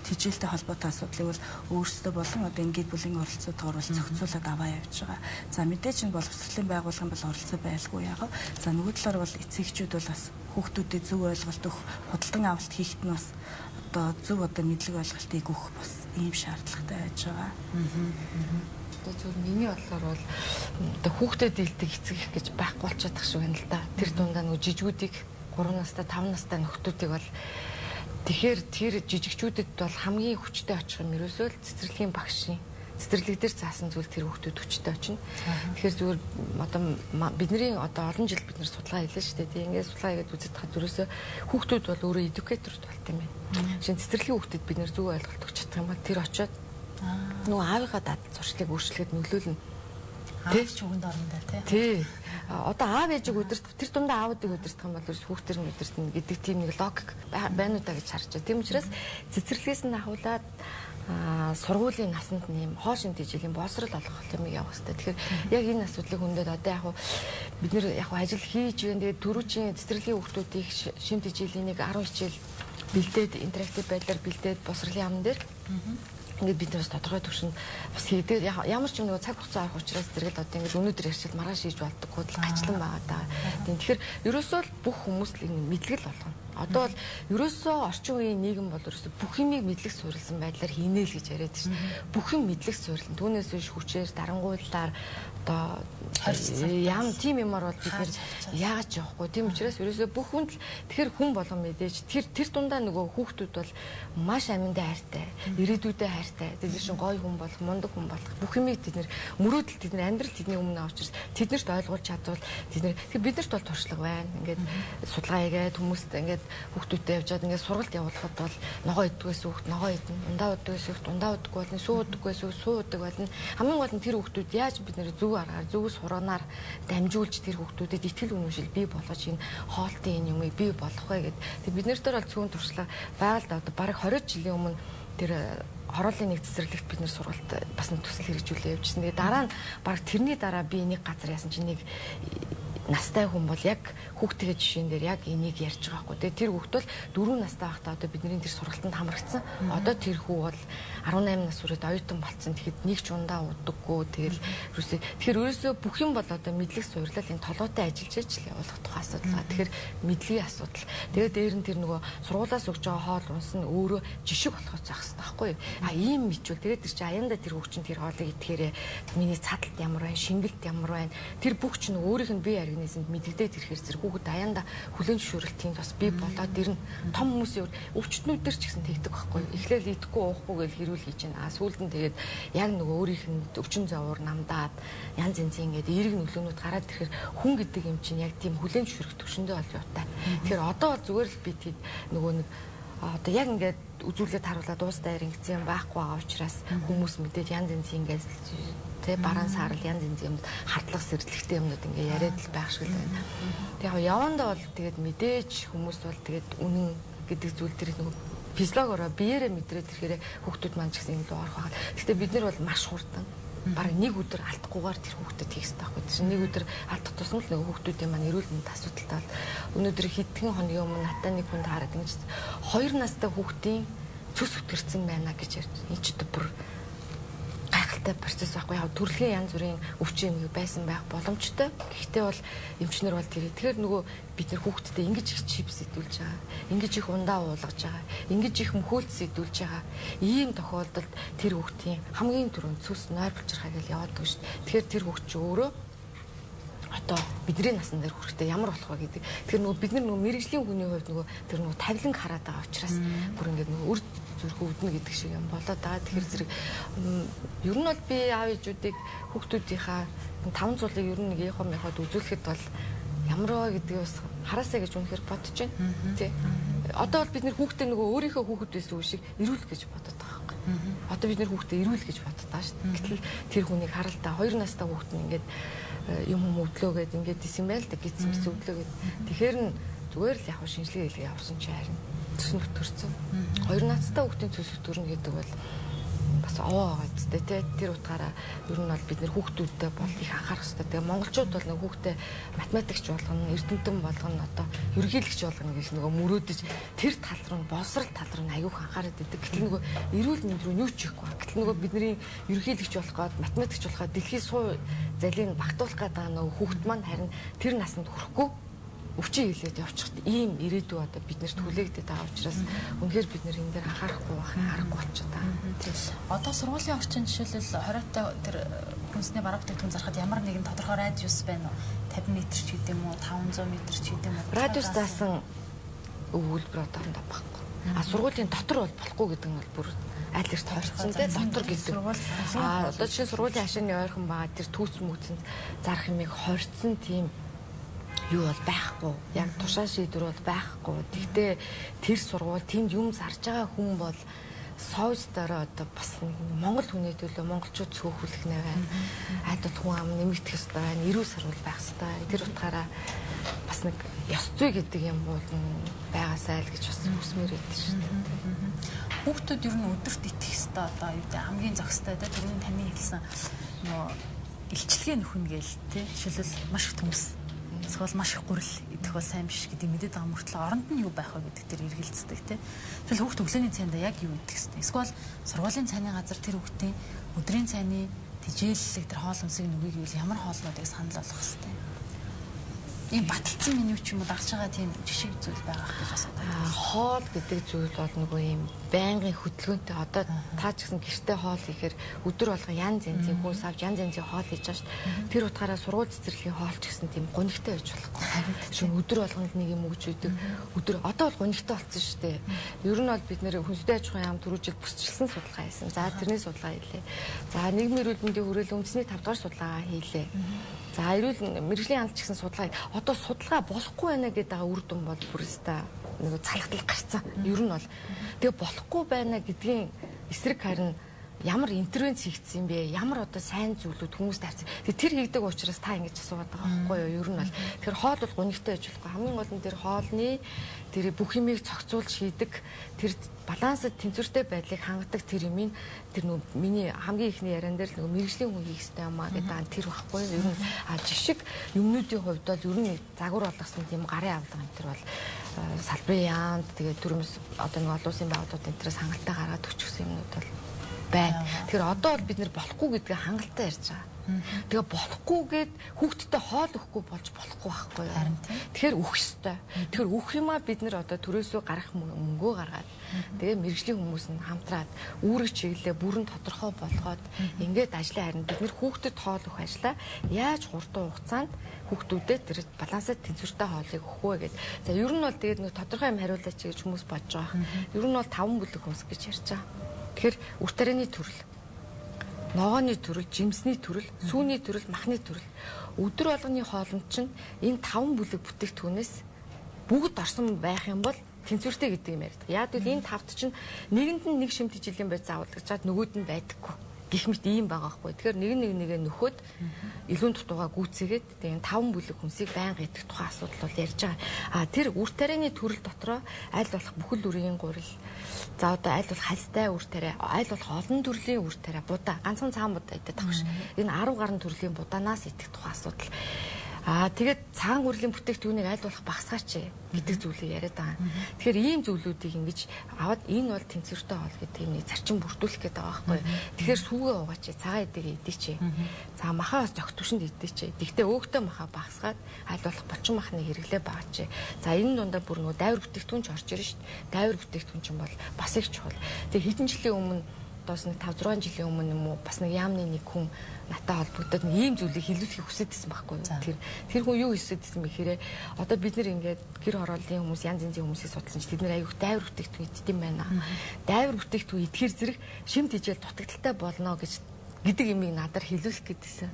холбоотой асуудлыг бол өөрсдөө болон одоо энэ гэр бүлийн оролцоотойгоор бол зохицуулаад аваа явж байгаа. За мэдээж энэ боловсролын байгууллагын бол оролцоо байлгүй яагаад. За нөгөө талаар бол эцэгчүүд бол бас хүүхдүүдэд зөв ойлголт өгөх, худалдан авалт хийхэд нь бас одоо зөв одоо мэдлэг ойлголтыг өгөх бас ийм шаардлагатай байж байгаа. Одоо зөв миний бодлоор бол одоо хүүхдэд дийлдэг эцэг их гэж байхгүй болчиход шиг байна л да. Тэр дундаа нөгөө жижигүүдийг 3 настай 5 настай нөхдүүдийг бол тэгэхээр тэр жижигчүүдэд бол хамгийн хүчтэй очих юм ерөөсөө л цэцэрлэгийн багшийн цэцэрлэг дээр заасан зүйл тэр хүүхдүүд хүчтэй очино. Тэгэхээр зүгээр одоо бидний одоо олон жил бид нэр судалгаа хийлээ шүү дээ. Тийм ингээд судалгаа хийгээд үзэж хаад ерөөсөө хүүхдүүд бол өөрөө эдукейтор болт юм байна. Шинэ цэцэрлэгийн хүүхдэд бид нэр зөв ойлголт өгч чадах юм бол тэр очиод нөгөө аавынхаа дадал зуршлыг өөрчлөхөд нөлөөлнө. Тэг ч үгэнд орондоо тий. Одоо аав ээжийг удирдах тэр дундаа аавуудыг удирдах юм бол хүүхдэр нь удирдах гэдэг тийм нэг логик байна уу та гэж харж байгаа. Тийм учраас цэцэрлэгээс нь ахуулаад сургуулийн насанд нэм хоол шимт ижлийн боловсрол олох юмыг явах хэрэгтэй. Тэгэхээр яг энэ асуудлыг хүндэд одоо яг бид нэр яг ажил хийж байна. Тэгээд түрүүчийн цэцэрлэгийн хүүхдүүдийг шимт ижлийн нэг 10 хичээл бэлдээд интерактив байдлаар бэлдээд боловсролын амн дээр ингээд бид бас тодорхой төвшөнд бас хийдэг. Ямар ч юм нэг цаг хугацаа авах учраас зэрэг л одоо ингээд өнөөдөр ярьчихад маргааш хийж болдоггүй л гачлан байгаа даа. Тэгэхээр ерөөсөө л бүх хүмүүс л мэдлэг л болгоно. Одоо бол ерөөсөө орчин үеийн нийгэм бол ерөөсөө бүх юмыг мэдлэг суурилсан байдлаар хийнэ л гэж яриад байна. Бүх юм мэдлэг суурилна. Түүнээс биш хүчээр дарангуйлаар одоо яам тийм юмар бол бид нэр яагаад явахгүй. Тийм учраас ерөөсөө бүх хүнд л тэгэхээр хүн болгон мэдээж тэр дундаа нөгөө хүүхдүүд бол маш аминдаа хайртай, ирээдүйдээ хайртай. Тэд чинь гоё хүн болох, мундаг хүн болох бүх юмыг тэд нэр мөрөөдөл тэд нэр амьдрал тэдний өмнө авчирс тэднэрт ойлгуулж чадвал тэд нэр биднэрт бол туршлага байна. Ингээд судалгаа хийгээд хүмүүст ингээд хүүхдүүдтэй явжаад ингээд сургалт явуулахад бол ногоо иддгээс хүүхд ногоо идэнэ, ундаа уддгээс хүүхд ундаа уддаггүй болно, сүү уддаггүйс хүүхд сүү уддаг болно. Хамгийн гол нь тэр хүүхдүүд яаж бид нэр зөв аргаар зөв сураанаар дамжуулж тэр хүүхдүүдэд итгэл үнэмшил бий болгож энэ хоолтын энэ юмыг бий болгох вэ гэдэг. Тэг бид нар дээр бол зөвхөн туршлага байгальд одоо бараг 20 жилийн өмнө тэр хорооллын нэг цэцэрлэгт бид нэр сургалт бас нэг төсөл хэрэгжүүлээ явжсэн. Тэгээ дараа нь бараг тэрний дараа би нэг газар яасан чинь нэг настай хүн бол яг хүүхдийн жишээн дээр яг энийг ярьж байгаа хгүй. Тэгээ тэр хүүхд бол 4 настай байхдаа одоо бидний тэр сургалтанд хамрагдсан. Одоо тэр хүү бол 18 нас хүрээд оюутан болцсон. Тэгэхэд нэг ч ундаа удаггүй. Тэгэл ерөөсөө тэгэхээр ерөөсөө бүх юм бол одоо мэдлэг суйрлал энэ толгойтой ажиллаж л явуулах тухай асуудал. Тэгэхээр мэдлэгийн асуудал. Тэгээ дээр нь тэр нөгөө сургуулаас өгж байгаа хоол унс нь өөрөө жишг болох зах хэрэгтэй байхгүй. Ийм мичүүл тэгээд тэр чинь аяндаа тэр хүүхд чинь тэр хоолыг идэхээрээ миний цадалт ямар байна, шингэлт ямар байна. Тэр бүх чинь өөрийнх нь бие аргинисанд мэдэгдээд ирэхээр зэрэг хүүхэд аяндаа хүлэн зөвшөөрөлтийн бас бий болоод ирнэ. Том хүмүүсийн өвчтнүүдээр ч гэсэн тэгдэг байхгүй. Эхлээл идэхгүй уухгүй гэж хэрүүл хийж байна. Сүүлд нь тэгээд яг нөгөө өөрийнх нь өвчин зовоор намдаад янз янзын ингээд эерэг нөлөөнүүд гараад ирэхээр хүн гэдэг юм чинь яг тийм хүлэн зөвшөөрөх төвшөндөө бол юутай. Тэгэхээр одоо бол зүгээр л би тийм нөгөө нэг одоо яг ингээд үзүүлэлт харуулаад уустай ингэсэн юм байхгүй байгаа учраас хүмүүс мэдээж янз янзын ингээд тэ бараан саарл янз янзын юм хардлах сэрдлэгтэй юмнууд ингээ яриад л байх шиг л байна. Тэгээ явандаа бол тэгээд мэдээж хүмүүс бол тэгээд үнэн гэдэг зүйл дээр нөгөө физиологиороо биеэрээ мэдрээд ирэхээр хүүхдүүд маань ч гэсэн юм л орох байгаа. Гэхдээ бид нар бол маш хурдан бараг нэг өдөр алдахгүйгээр тэр хүүхдэд хийх хэрэгтэй байхгүй. Тэр нэг өдөр алдах тусам л нөгөө хүүхдүүдийн маань эрүүл мэнд асуудалтай бол өнөөдөр хэдхэн хоногийн өмнө натаа нэг хүнд хараад ингэж 2 настай хүүхдийн цөс өтгөрцөн байна гэж ярьж. Энэ ч бүр гайхалтай гайхалтай процесс байхгүй. Яг төрлийн янз бүрийн өвчин юм байсан байх боломжтой. Гэхдээ бол эмчнэр бол тэгэхээр нөгөө бид нар хүүхдэд ингэж их чипс идүүлж байгаа. Ингэж их ундаа уулгаж байгаа. Ингэж их мөхөөлц идүүлж байгаа. Ийм тохиолдолд тэр хүүхдийн хамгийн түрүүнд цус нойр булчирхай гэж яваад байгаа шүү дээ. Тэгэхээр тэр хүүхд ч өөрөө одоо бидний насны дээр хүрэхдээ ямар болох вэ гэдэг. Тэгэхээр нөгөө бид нар нөгөө мэрэгжлийн хүний хувьд нөгөө тэр нөгөө тавиланг хараад байгаа учраас бүр ингээд нөгөө үр зүрх өвднө гэдэг шиг юм болоод байгаа. Тэгэхээр зэрэг ер нь бол би аав ээжүүдийг хүүхдүүдийнхаа 5 цулыг ер нь нэг яхад үзүүлэхэд бол ямар вэ гэдгийг бас хараасаа гэж үнэхээр бодож байна. Тий. Одоо бол бид нэр хүүхдээ нөгөө өөрийнхөө хүүхэд байсан үг шиг ирүүл гэж бодоод байгаа юм. Одоо бид нэр хүүхдээ ирүүл гэж бодод байгаа шүү дээ. Гэтэл тэр хүнийг харалтаа 2 настай хүүхэд нь ингээд юм өдлөөгээд ингээд исэн байл да гизсэн өдлөөгээд тэгэхээр нь зүгээр л яг шинжилгээ хийлгээ явсан чи харин төс нөтөрцөн 2 настай хүүхдийн төс нөтөрнө гэдэг бол бас овоо байгаа зү тэ тэр утгаараа ер нь бол бид нэр хүүхдүүдтэй бол их анхаарах хэрэгтэй. Тэгээ монголчууд бол нэг хүүхдээ математикч болгоно, эрдэмтэн болгоно, одоо ерөнхийлөгч болгоно гэж нөгөө мөрөөдөж тэр тал руу боловсрал тал руу аяух анхаарат байдаг. Гэтэл нөгөө эрүүл мэнд рүү юу ч ихгүй. Гэтэл нөгөө бидний ерөнхийлөгч болох гээд математикч болоход дэлхийн суу залийг багтуулах гэдэг нөгөө хүүхд маань харин тэр насанд хүрэхгүй өвчин хилээд явчихд ийм ирээдүй одоо биднэрт хүлээгдээд байгаа учраас үнэхээр бид нэр энэ дээр анхаарахгүй байхын аргагүй болчиход байгаа. Тийм. Одоо сургуулийн орчин жишээлбэл 20-тай тэр хүнсний бараа бүтээгдэхүүн зарахад ямар нэгэн тодорхой радиус байна уу? 50 м ч гэдэг юм уу, 500 м ч гэдэг юм уу? Радиус заасан өгүүлбэр одоо хандаа баггүй. А сургуулийн дотор бол болохгүй гэдэг нь бол бүр аль эрт хорцсон те дотор гэдэг. Одоо жишээ сургуулийн хашааны ойрхон байгаа тэр түүс мүүцэнд зарах юмыг хорцсон тийм юу бол байхгүй. Яг тушаа шийдвэр бол байхгүй. Тэгтээ тэр сургууль тэнд юм зарж байгаа хүн бол соёж дараа одоо бас Монгол хүний төлөө монголчууд цөөхүүлэх нэ байна. Айдад хүн ам нэмэгдэх ёстой байна. Ирүү сарвал байх ёстой. Тэр утгаараа бас нэг ёс зүй гэдэг юм бол байгаасай л гэж бас хүсмээр байдаг шүү дээ. Хүүхдүүд ер нь өдөрт итгэх ёстой одоо юу гэдэг хамгийн зохистой те түрүүний таны хэлсэн нөгөө илчлэгээ нөхөн гээл те жишээлбэл маш их төмс эсвэл маш их гурил идэх бол сайн биш гэдэг мэдээд байгаа мөртлөө оронд нь юу байх вэ гэдэг дээр эргэлздэг тийм. Тэгэл хүүхд өглөөний цайнд яг юу идэх хэвтэй. Эсвэл сургуулийн цайны газар тэр хүүхдийн өдрийн цайны тижээллэг тэр хоол хүнсийг нүгийг юу ямар хоолнуудыг санал болгох хэвтэй. Ийм баталсан меню ч юм уу дагж байгаа тийм жишээ зүйл байгаа гэж бас бодож. Хоол гэдэг зүйл бол нөгөө ийм байнгын хөдөлгөөнтэй одоо та ч гэсэн гэртээ хоол хийхээр өдөр болгон янз янзын хөөс авч янз янзын хоол хийж байгаа шүү дээ. Тэр утгаараа сургууль цэцэрлэгийн хоол ч гэсэн тийм гонигтай байж болохгүй. Шин өдөр болгонд нэг юм өгч идэг. Өдөр одоо бол гонигтай болсон шүү дээ. Ер нь бол бид нэр хүнстэй аж ахуйн яам түрүүжил бүсчилсэн судалгаа хийсэн. За тэрний судалгаа хийлээ. За нийгмийн эрүүл мэндийн хүрээлэн үндэсний 5 дугаар судалгаа хийлээ. За эрүүл мэрэгжлийн алж гэсэн судалгаа одоо судалгаа болохгүй байна гэдэг үр дүн бол бүрстэ нэг залхалт гарцсан. Ер нь бол тэгээ болохгүй байна гэдгийн эсрэг харин ямар интервенц хийгдсэн юм бэ? Ямар одоо сайн зүйлүүд хүмүүст харьцсан. Тэгээ тэр хийгдэг учраас та ингэж асууад байгаа байхгүй юу? Ер нь бол тэр хоол бол гонигтай байж болохгүй. Хамгийн гол нь тэр хоолны тэр бүх юмыг цогцуулж хийдэг тэр балансд тэнцвэртэй байдлыг хангадаг тэр юмыг тэр нөө миний хамгийн ихний яриан дээр нөгөө мэрэгжлийн хүн хийх хэрэгтэй юм а гэдэг тэр байхгүй юу? Ер нь жишг юмнуудын хувьд бол ер нь загвар болгосон тийм гарын авлага энэ төр бол салбарын яанд тэгээ төрөмс одоо нэг олон улсын байгууллагууд энэ төрөөс хангалттай гаргаад өчгсөн юмнууд бол байна. Тэгэхээр одоо бол бид нэр болохгүй гэдгээ хангалттай ярьж байгаа. Тэгээ болохгүйгээд хүүхдтэй хоол өгөхгүй болж болохгүй байхгүй юу? Тэгэхээр өөх ёстой. Тэгэхээр өөх юмаа бид нэр одоо төрөөсөө гарах мөнгөө гаргаад тэгээ мэрэгжлийн хүмүүс нь хамтраад үүрэг чиглэлээ бүрэн тодорхой болгоод ингээд ажлаа харин бид нэр хүүхдэд хоол өгөх ажлаа яаж хурдан хугацаанд хүүхдүүдэд тэр балансад тэнцвэртэй хоолыг өгөх вэ гэдэг. За ер нь бол тэгээд нэг тодорхой юм хариулаач гэж хүмүүс бодож байгаа. Ер нь бол 5 бүлэг хүнс гэж ярьж байгаа. Тэгэхээр үр тарианы төрөл, ногооны төрөл, жимсний төрөл, сүүний төрөл, махны төрөл. Өдөр болгоны хоолнд чинь энэ 5 бүлэг бүтээгдэхүүнээс бүгд орсон байх юм бол тэнцвэртэй гэдэг юм ярьдаг. Яг л энэ 5-т чинь нэгэнд нь нэг шимтэж жилийн байц заавалгаж чад нөгөөд нь байдаггүй. Гэх мэт ийм байгаа байхгүй. Тэгэхээр нэгэ нөхөд илүүн дутуугаа гүйцээгээд тэгээ 5 бүлэг хүнсийг байнга идэх тухайн асуудал бол ярьж байгаа. А тэр үр тарианы төрөл дотроо аль болох бүхэл үрийн гурил. За одоо аль болох хальстай үр тариа, аль болох олон төрлийн үр тариа, будаа, ганцхан цаан будаа идэх тавш. Энэ 10 гаруй төрлийн будаанаас идэх тухайн асуудал. Тэгээд цагаан гүрлийн бүтээгдэхүүнийг аль болох багасгаач гэдэг зүйлийг яриад байгаа. Тэгэхээр ийм зүйлүүдийг ингэж аваад энэ бол тэнцвэртэй хоол гэдэг юм нэг зарчим бүрдүүлэх гэдэг байгаа байхгүй. Тэгэхээр сүүгээ угаач, цагаан эдэг идээч. За махаас зөгт түшинд идээч. Тэгтээ өөхтэй махаа багасгаад аль болох булчин махны хэрэглээ багаач. За энэ дундаа бүр нөгөө дайвар бүтээгдэхүүн ч орж ирнэ шүү дээ. Дайвар бүтээгдэхүүн чинь бол бас их чухал. Тэгээ хэдэн жилийн өмнө доос нэг 5-6 жилийн өмнө юм уу бас нэг яамны нэг хүн натаа холбогдоод нэг ийм зүйлийг хэлүүлэхийг хүсэж байсан байхгүй юу. Тэр хүн юу хэлсэж байсан бэ гэхээр одоо бид нэр ингээд гэр хорооллын хүмүүс янз янзын хүмүүсийг судалсан ч тэд нэр аяух дайвар бүтээгдэхүүн иддэг юм байна. Дайвар бүтээгдэхүүн идэхэр зэрэг шимт хижээл дутагдaltaй болно гэж гэдэг юмыг надаар хэлүүлэх гэдээсэн.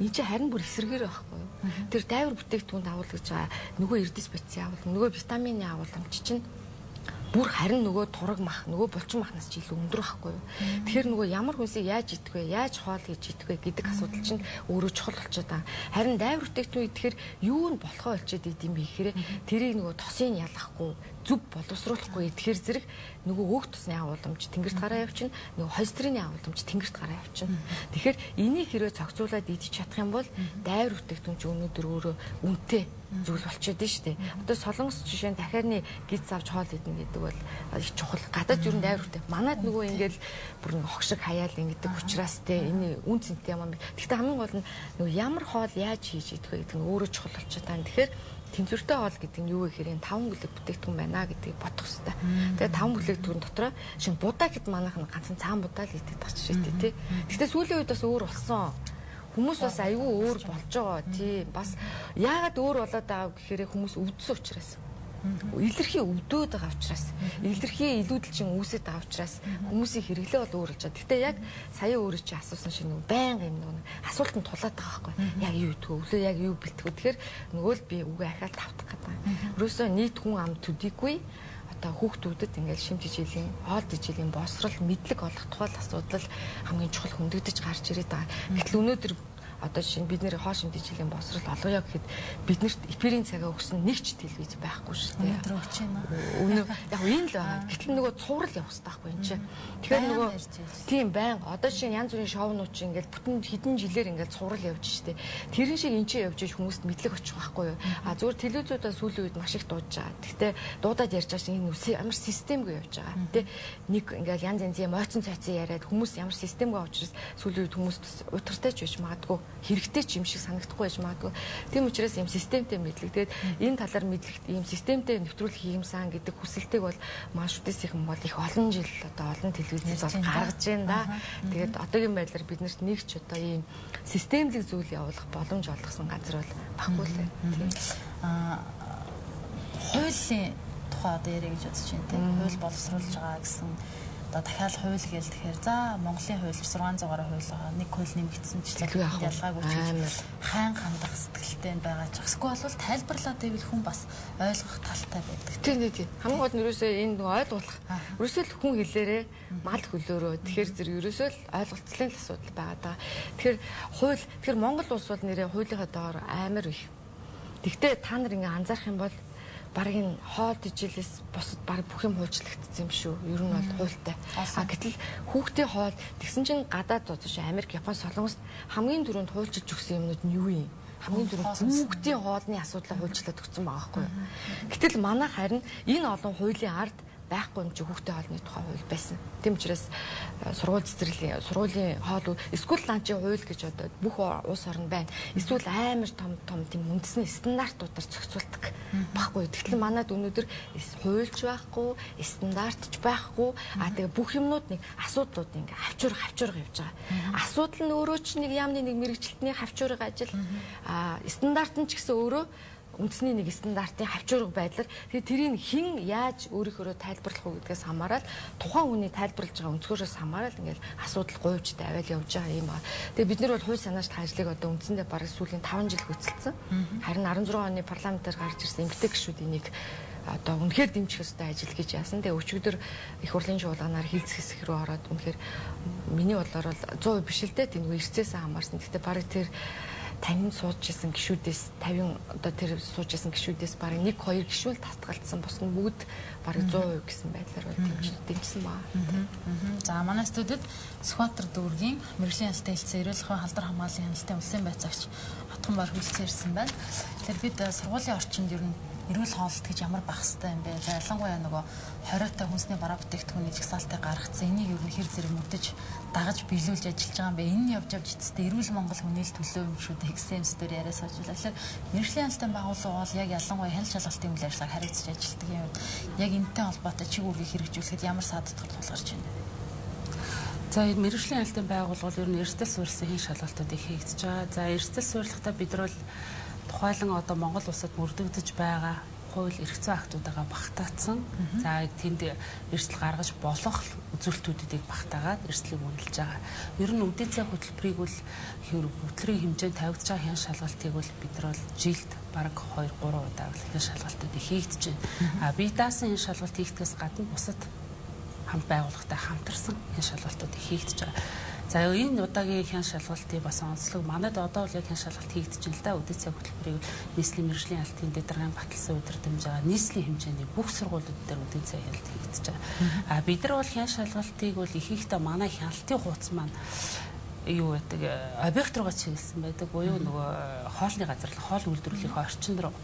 Энд чинь харин бүр эсрэгээр байхгүй юу. Тэр дайвар бүтээгдэхүүнд агуулгаж байгаа нөгөө эрдэс бацийн агуулга, нөгөө витамины агуулгамж чинь бүр харин нөгөө тураг мах, нөгөө булчин махнаас ч илүү өндөр байхгүй юу. Тэгэхээр нөгөө ямар хүнсийг яаж идэх вэ, яаж хоол хийж идэх вэ гэдэг асуудал чинь өөрөө чухал болчиход байгаа. Харин дайвар бүтээгдэхүүн идэхээр юу нь болохоо олчиад идэм бэ гэхээр тэрийг нөгөө тосын ялахгүй, зүг боловсруулахгүй идэхээр зэрэг нөгөө өөх тусны агуулмж тэнгэрт гараа явчихна, нөгөө холестерины агуулмж тэнгэрт гараа явчихна. Тэгэхээр энийг хэрвээ цогцуулаад идэж чадах юм бол дайвар бүтээгдэхүүн ч өнөөдөр өөрөө үнэтэй зүйл болчиход байна шүү дээ. Одоо солонгос жишээ нь дахианы гиз авч хоол идэх гэдэг бол их чухал. Гадаад юу дайвар бүтээх. Манайд нөгөө ингээл бүр нэг хогшиг хаяал ингэдэг учраас те энэ үн цэнтэй юм. Гэхдээ хамгийн гол нь нөгөө ямар хоол яаж хийж идэх вэ гэдэг нь өөрөө чухал болчиход байна. Тэгэхээр тэнцвэртэй хоол гэдэг нь юу вэ гэхээр 5 бүлэг бүтээгдэхүүн байна гэдгийг бодох хэрэгтэй. Тэгээ 5 бүлэгдэхүүн дотор шинэ будаа гэд манайх нь ганцхан цаан будаа л идэх тач шийдээ тий. Гэхдээ сүүлийн үед бас өөр болсон. Хүмүүс бас аюу өөр болж байгаа тий. Бас яагаад өөр болоод байгаа гэхээр хүмүүс өвдсөн учраас. Илэрхий өвдөөд байгаа учраас, илэрхий илүүдэлчин үүсэж байгаа учраас хүмүүсийн хэрэглээ бол өөр болж байгаа. Гэхдээ яг сая өөрөө чи асуусан шиг нэг байнга юм нэг асуултанд тулаад байгаа байхгүй. Яг юу идэх вэ? Өглөө яг юу бэлтэх вэ? Тэгэхээр нөгөө л би үгээ ахаад тавтах гэдэг. Ерөөсөө нийт хүн ам төдийгүй одоо хүүхдүүдэд ингээл шимт хичээлийн, хоол хичээлийн босрал, мэдлэг олох тухай асуудал хамгийн чухал хөндөгдөж гарч ирээд байгаа. Гэтэл өнөөдөр одоо жишээ нь бид нэр хоол шимт хичээлийн босрал олгоё гэхэд биднэрт эфирийн цагаа өгсөн нэг ч телевиз байхгүй шүү дээ. Өнөөдөр өгч байна. Өнөө яг энэ л байгаа. Гэтэл нөгөө цуврал явах хэрэгтэй байхгүй энэ чинь. Тэгэхээр нөгөө тийм байнга одоо жишээ нь янз бүрийн шоунууд чинь ингээл бүтэн хэдэн жилээр ингээл цуврал явж штэ. Тэрэн шиг энэ чинь явж иж хүмүүст мэдлэг очих байхгүй юу. А зүгээр телевизүүдаа сүүлийн үед маш их дуудаж байгаа. Гэхдээ дуудаад ярьж байгаа чинь энэ ямар системгүй явж байгаа. Тэ нэг ингээл янз янзын мойцон цайцсан яриад хүмүүс ямар системгүй учраас сүүлийн үед хүмүүс утгартай ч байж магадгүй хэрэгтэй ч юм шиг санагдахгүй байж магадгүй. Тийм учраас ийм системтэй мэдлэг. Тэгээд энэ талаар мэдлэг ийм системтэй нэвтрүүлэх юмсан гэдэг хүсэлтийг бол маш үдээсийнхэн бол их олон жил одоо олон телевизэд бол гаргаж байна да. Тэгээд одоогийн байдлаар биднэрт нэг ч одоо ийм системлэг зүйл явуулах боломж олгосон газар бол баггүй л тийм. Хуулийн тухай одоо яриа гэж бодож байна тийм. Хууль боловсруулж байгаа гэсэн одоо дахиад хууль гээл тэгэхээр за Монголын хууль 600-аар хууль байгаа. Нэг хууль нэмэгдсэн ч ялгаагүй ч хайн хандах сэтгэлтэй байгаа ч. Эсвэл бол тайлбарлаад байвал хүн бас ойлгох талтай байдаг. Тийм. Хамгийн гол нь ерөөсөө энэ ойлгуулах. Ерөөсөө л хүн хэлээрээ мал хөлөөрөө тэгэхээр зэрэг ерөөсөө л ойлголцлын асуудал байгаа даа. Тэгэхээр Монгол улс бол нэрээ хуулийнхаа доор амар их. Тэгтээ та нар ингээ анзаарах юм бол бараг энэ хоол ижилээс бусад бараг бүх юм хуульчлагдсан юм шүү. Ер нь бол хуультай. Гэтэл хүүхдийн хоол тэгсэн чинь гадаад зодож Америк, Япон, Солонгост хамгийн түрүүнд хуульчилж өгсөн юмнууд нь юу юм? Хамгийн түрүүнд хүүхдийн хоолны асуудлаа хуульчлаад өгсөн байгаа байхгүй юу? Гэтэл манай харин энэ олон хуулийн ард байхгүй юм чи хүүхдийн хоолны тухай хууль байсан. Тийм учраас сургууль цэцэрлэлийн сургуулийн хоол эсвэл ланчийн хууль гэж одоо бүх улс орнд байна. Эсвэл амар том тийм үндэсний стандартуудаар зохицуулдаг байхгүй. Тэгтэл манайд өнөөдөр хуульч байхгүй, стандартч байхгүй. Тэгээ бүх юмнууд нэг асуудлууд ингээ хавчуурга явж байгаа. Асуудал нь өөрөө ч нэг яамны нэг мэрэгчлэлтний хавчуурга ажил. Стандарт нь ч гэсэн өөрөө үндэсний нэг стандартын хавчуурга байдлаар тэгээд тэрийг хэн яаж өөрийнхөө тайлбарлах уу гэдгээс хамаарал тухайн хүний тайлбарлаж байгаа өнцгөөс хамаарал ингээл асуудал гуйвч тавиал явж байгаа юм аа. Тэгээд бид нар бол хууль санаачд ажлыг одоо үндсэндээ бараг сүүлийн 5 жил хөцөлсөн. Харин 16 оны парламентаар гарч ирсэн эмгтэй гишүүд энийг одоо үнэхээр дэмжих ёстой ажил гэж яасан. Тэгээ өчигдөр их хурлын жуулганаар хилцэх хэсэг рүү ороод үнэхээр миний бодлоор бол 100% биш л дээ. Тэнгүү эрцээсээ хамаарсан. Гэхдээ бараг тэр тань сууж исэн гişүүдээс 50 одоо тэр сууж исэн гişүүдээс бараг 1-2 гişүүл татгалцсан бос нь бүгд бараг 100% гэсэн байдлаар бол дэмжсэн баа. За манай студид Сүхбаатар дүүргийн мэрэгжлийн ялтаа хэлцээ эрүүл мэндийн халдвар хамгааллын хяналтын улсын байцаагч Отгон Бар хүлцэн ирсэн байна. Тэгэхээр бид сургуулийн орчинд ер нь эрүүл хоолт гэж ямар байх хэвтэй юм бэ? За ялангуяа нөгөө хориотой хүнсний бараа бүтээгдэхүүний жагсаалтыг гаргацсан. Энийг ер нь хэр зэрэг мөрдөж дагаж биелүүлж ажиллаж байгаа юм бэ? Энэ явж эцэстээ эрүүл Монгол хүнээл төлөө юм шүү дээ гэсэн юмсээр яриа суужлаа. Тэгэхээр мэрэгжлийн ялтын байгууллага бол яг ялангуяа хяналт шалгалтын үйл ажиллагааг харилцаж ажилладаг юм. Яг энэтэй холбоотой чиг үүргийг хэрэгжүүлэхэд ямар саадтал тулгарч байна вэ? За мэрэгжлийн ялтын байгууллага ер нь эрсдэл суурьсан хэн шалгалтуудыг хийгдэж байгаа. За эрсдэл суурьлахдаа бид нар тухайлан одоо Монгол улсад мөрдөгдөж байгаа хууль эрх зүйн актуудаа багтаацсан. За тэнд эрсдэл гаргаж болох үзүүлэлтүүдийг багтаагаад эрсдлийг үнэлж байгаа. Ер нь үдийн цаг хөтөлбөрийг бол хөтөлбөрийн хэмжээнд тавигдж байгаа хэн шалгалтыг бол бид нар жилд бараг 2-3 удаа хэн шалгалтуудыг хийгдэж байна. Бие даасан хэн шалгалт хийгдгээс гадна бусад хамт байгууллагатай хамтарсан хэн шалгалтуудыг хийгдэж байгаа. За энэ удаагийн хэн шалгалтын бас онцлог манайд одоо бол яг хэн шалгалт хийгдэж байна л да. Үдийн цаг хөтөлбөрийг нийслэлийн мэргэжлийн ялтын дэдрэгийн баталсан удирдамж байгаа нийслэлийн хэмжээний бүх сургуулиуд дээр үдийн цаг ялт хийгдэж байгаа. Бид нар бол хэн шалгалтыг бол их ихтэй манай хяналтын хуудас маань юу гэдэг объект руугаа чиглэсэн байдаг. Буюу нөгөө хоолны газар хоол үйлдвэрлэлийн орчин руу.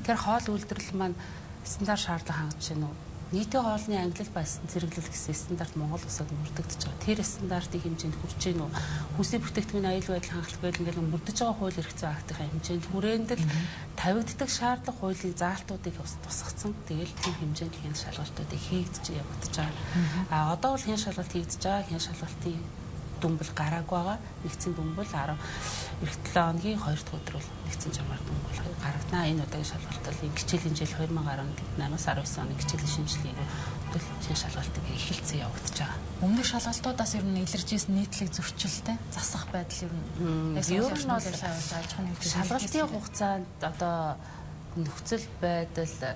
Тэгэхээр хоол үйлдвэрлэл маань стандарт шаардлага хангаж байна уу? Нийтийн хоолны ангилал ба зэрэглэл гэсэн стандарт Монгол улсад мөрдөгдөж байгаа. Тэр стандартын хэмжээнд хүрч гэнэ үү? Хүнсний бүтээгдэхүүний аюулгүй байдал хангалттай ингээл мөрдөж байгаа хууль эрх зүйн актын хэмжээнд хүрээнд л тавигддаг шаардлага хуулийн заалтуудыг тусгацсан. Тэгэл тийм хэмжээнд хэн шалгалтуудыг хийгдэж явагдаж байгаа. Одоо бол хэн шалгалт хийгдэж байгаа. Хэн шалгалтын дүнбэл гараагүй байгаа. Нэгдсэн дүнбэл 7 хоногийн 2 дахь өдөр бол нэгдсэн жамаар дүнбэл гарагданаа. Энэ удаагийн шалгалтын хичээлийн жил 2018-аас 19 оны хичээлийн шинжилгээг хэн шалгалтыг эхэлсэн явагдаж байгаа. Өмнөх шалгалтуудаас ер нь илэрж ирсэн нийтлэг зөрчилтэй засах байдал ер нь ер нь бол шалгалтын хугацаанд одоо нөхцөл байдал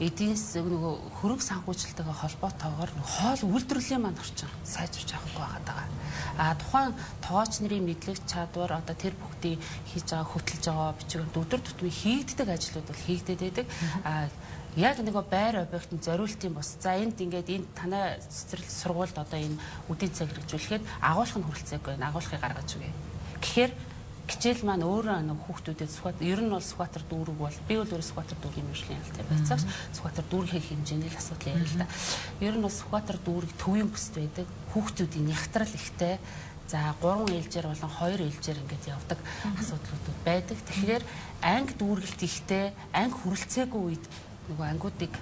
эдийн засаг нөгөө хөрөнгө санхүүжилттэйгээ холбоотойгоор хоол үйлдвэрлэлийн маань орчин сайжирч авахгүй байгаа. Тухайн тоогооч нарын мэдлэг чадвар одоо тэр бүгдийг хийж байгаа хөтлөж байгаа бичгээр өдөр тутмын хийгддэг ажлууд бол хийгдээд байдаг. Яг нөгөө байр объектын зориултын бос. За энд ингээд энэ танай цэцэрлэг сургуульд одоо энэ үдийн цаг хэрэгжүүлэхэд агуулгах нь хүрэлцээгүй байна. Агуулгыг гаргаж өгье. Тэгэхээр хичээл маань өөрөө нэг хүүхдүүдэд ер нь бол Сүхбаатар дүүрэг бол би бол өөрөө Сүхбаатар дүүргийн мэргэжлийн ялтаа байцаагч Сүхбаатар дүүргийн хэмжээний л асуудал ярил л да. Ер нь бол Сүхбаатар дүүрэг төвийн бүсд байдаг. Хүүхдүүдийн нягтрал ихтэй. За 3 ээлжээр болон 2 ээлжээр ингээд явдаг асуудлууд байдаг. Тэгэхээр анги дүүргэлт ихтэй, анги хүрэлцээгүй үед нөгөө ангиудыг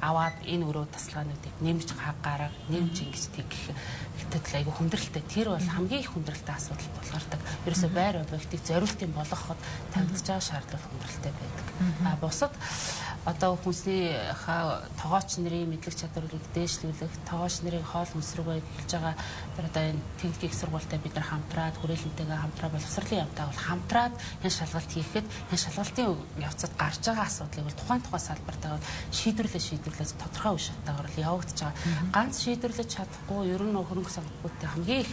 аваад энэ өрөө тасалгаануудыг нэмж гаргах, нэмж ингэж тэгэх хэвтэл айгу хүндрэлтэй. Тэр бол хамгийн их хүндрэлтэй асуудал болгардаг. Ерөөсөө байр объектыг зориултын болгоход тавигдж байгаа шаардлага хүндрэлтэй байдаг. Бусад одоо хүнсний тоогооч нарын мэдлэг чадварыг дээшлүүлэх, тоогооч нарын хоол хүнс рүү ажиллаж байгаа тэр одоо энэ техникийн сургуультай бид нар хамтраад хүрээлэнтэйгээ хамтраа боловсролын явтаа бол хамтраад хэн шалгалт хийхэд хэн шалгалтын явцад гарч байгаа асуудлыг бол тухайн салбартаа шийдвэрлэж тодорхой үе шатаагаар л явагдаж байгаа. Ганц шийдвэрлэж чадахгүй ер нь хөрөнгө санхүүтэй хамгийн их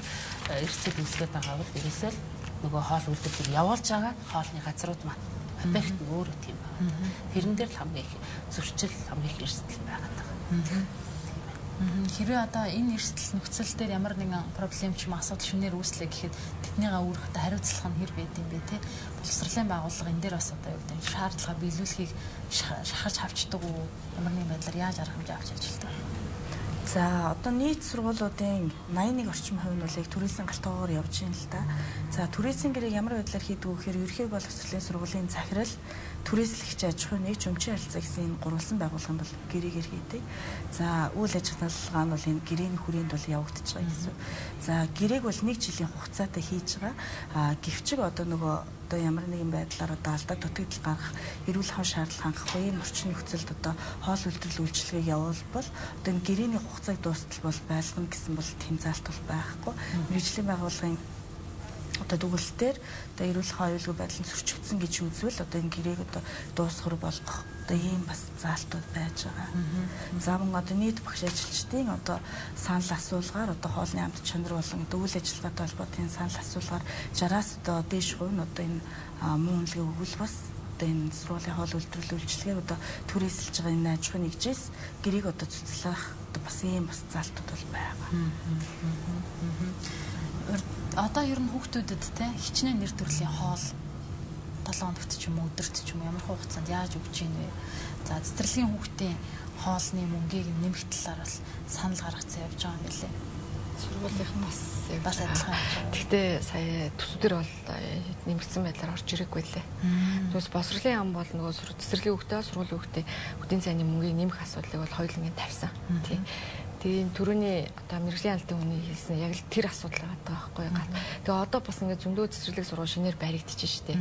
эрсдэл үүсгэж байгаа бол ерөөсөө л нөгөө хоол үйлдвэрлэлийг явуулж байгаа хоолны газрууд маань объект нь өөрөө тийм байна. Тэрэн дээр л хамгийн их зөрчил, хамгийн их эрсдэл байгаад байгаа. Хэрвээ одоо энэ эрсдэл нөхцөл дээр ямар нэгэн проблем ч юм асуудал шүнээр үүслэ гэхэд тэднийгээ үүрэгтэй хариуцлах нь хэр байд юм бэ те? Боловсролын байгууллага энэ дээр бас одоо юу гэдэг шаардлага биелүүлэхийг шахарч авчдаг уу? Ямар нэгэн байдлаар яаж арга хэмжээ авч ажилладаг вэ? За одоо нийт сургуулиудын 81 орчим хувь нь бол яг түрээсийн гартуугаар явж байна л да. За түрээсийн гэрээг ямар байдлаар хийдэг вэ гэхээр ерхий боловсролын сургуулийн захирал, түрээслэгч аж ахуй нэгж өмчийн харилцаа гэсэн энэ гурвалсан байгууллагын бол гэрээгээр хийдэг. За үйл ажиллагаа нь бол энэ гэрээний хүрээнд бол явагдаж байгаа гэсэн. За гэрээг бол 1 жилийн хугацаатай хийж байгаа. Гэвчиг одоо нөгөө одоо ямар нэгэн байдлаар одоо алдаа дутагдал гаргах, эрүүл хон шаардлага хангахгүй ийм орчин нөхцөлд одоо хоол үйлдвэрлэл үйлчилгээг явуулбал одоо энэ гэрээний хугацааг дуустал бол байлгана гэсэн бол тэм заалт бол байхгүй. Мэргэжлийн байгууллагын одоо дүгэлтээр одоо эрүүл мэндийн аюулгүй байдлын зөрчигдсөн гэж үзвэл одоо энэ гэрээг одоо дуусгар болгох одоо ийм бас заалтууд байж байгаа. За мөн одоо нийт багш ажилчдын одоо санал асуулгаар одоо хоолны амт чанар болон одоо үйл ажиллагаатай холбоотой санал асуулгаар 60-аас одоо дээш хувь нь одоо энэ мөн үнэлгээ өгвөл бас одоо энэ сургуулийн хоол үйлдвэрлэлийн үйлчлэгээ одоо төрөөсөлж байгаа энэ аж ахуй нэгжээс гэрээг одоо цуцлах одоо бас ийм бас заалтууд бол байгаа. Одоо ер нь хүүхдүүдэд те хичнээн нэр төрлийн хоол 7 хоногт ч юм уу өдөрт ч юм уу ямар хугацаанд яаж өгч ийн вэ? За цэцэрлэгийн хүүхдийн хоолны мөнгийг нэмэх талаар бас санал гаргацсан явж байгаа юм билээ. Сургуулийн бас адилхан. Гэхдээ сая төсвдөр бол нэмэгдсэн байдлаар орж ирээгүй лээ. Тэгээс босрлын ам бол нөгөө цэцэрлэгийн хүүхдээ сургуулийн хүүхдийн цайны мөнгийг нэмэх асуудлыг бол хоёулангийн тавьсан. Тийм. Тэгээ түрүүний одоо мэрэгжлийн албан хүний хэлсэн яг л тэр асуудал байгаа байхгүй гал. Тэгээ одоо бас ингээд зөндөө цэцэрлэг сургууль шинээр баригдчихэж штэ.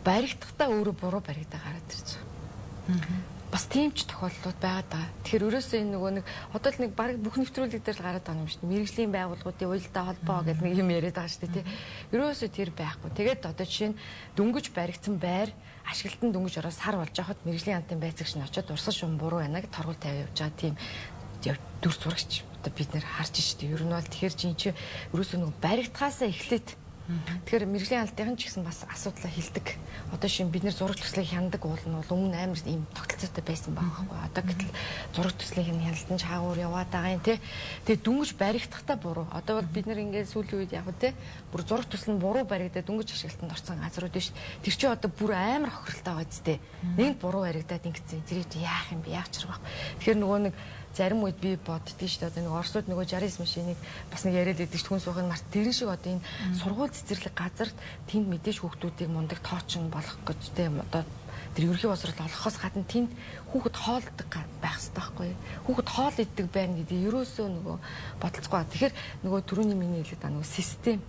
Баригдахдаа өөрөө буруу баригдаа гараад ирж байгаа. Бас тийм ч тохиолдлууд байгаад байгаа. Тэгэхээр ерөөсөө энэ нөгөө нэг одоо л нэг баг бүх нэвтрүүлэг дээр л гараад байгаа юм шүү дээ. Мэргэжлийн байгууллагуудын уялдаа холбоо гэдэг нэг юм яриад байгаа шүү дээ, тий. Ерөөсөө тэр байхгүй. Тэгээд одоо жишээ нь дөнгөж баригдсан байр ашиглалтанд дөнгөж ороод сар болж байхад мэргэжлийн антын байцаагч нь очиод урсгал шум буруу байна гэж торгуул тавиад явж байгаа тийм дүр зурагч одоо бид нэр харж штэ. Ер нь бол тэгэхээр чи ерөөсөө нөгөө баригдахаасаа эхлээд тэгэхээр мэргэжлийн албаны ч гэсэн бас асуудлаа хэлдэг. Одоо шин бид нэр зураг төслийг хяндаг уул нь бол өмнө амар ийм тогтолцоотой байсан байгаа байхгүй. Одоо гэтэл зураг төслийг хяналтан чаагуур яваад байгаа юм тий. Тэгээ дүнгэж баригдахдаа буруу. Одоо бол бид нэр ингээд сүүлийн үед яг тий бүр зураг төсөл нь буруу баригдаад дүнгэж ашиглалтанд орсон газрууд биш. Тэр чи одоо бүр амар хохиролтой байгаа зү. Нэг буруу баригдаад ингэсэн. Тэрийг яах юм бэ? Яах ч байхгүй. Тэгэхээр нөгөө нэг зарим үед би боддгийг шүү дээ. Одоо нэг Оросууд нөгөө 69 машиныг бас нэг яриад идэг хүн суухын март тэрэн шиг одоо энэ сургууль цэцэрлэг газарт тэнд мэдээж хүүхдүүдийг мундаг тоочин болох гэж тийм одоо тэр ерөнхий боловсрол олохоос гадна тэнд хүүхэд хоолдог байх хэрэгтэй байхгүй юу? Хүүхэд хоол иддэг байна гэдэг ерөөсөө нөгөө бодолцоогүй. Тэгэхээр нөгөө түрүүний миний хэлээд байгаа нөгөө систем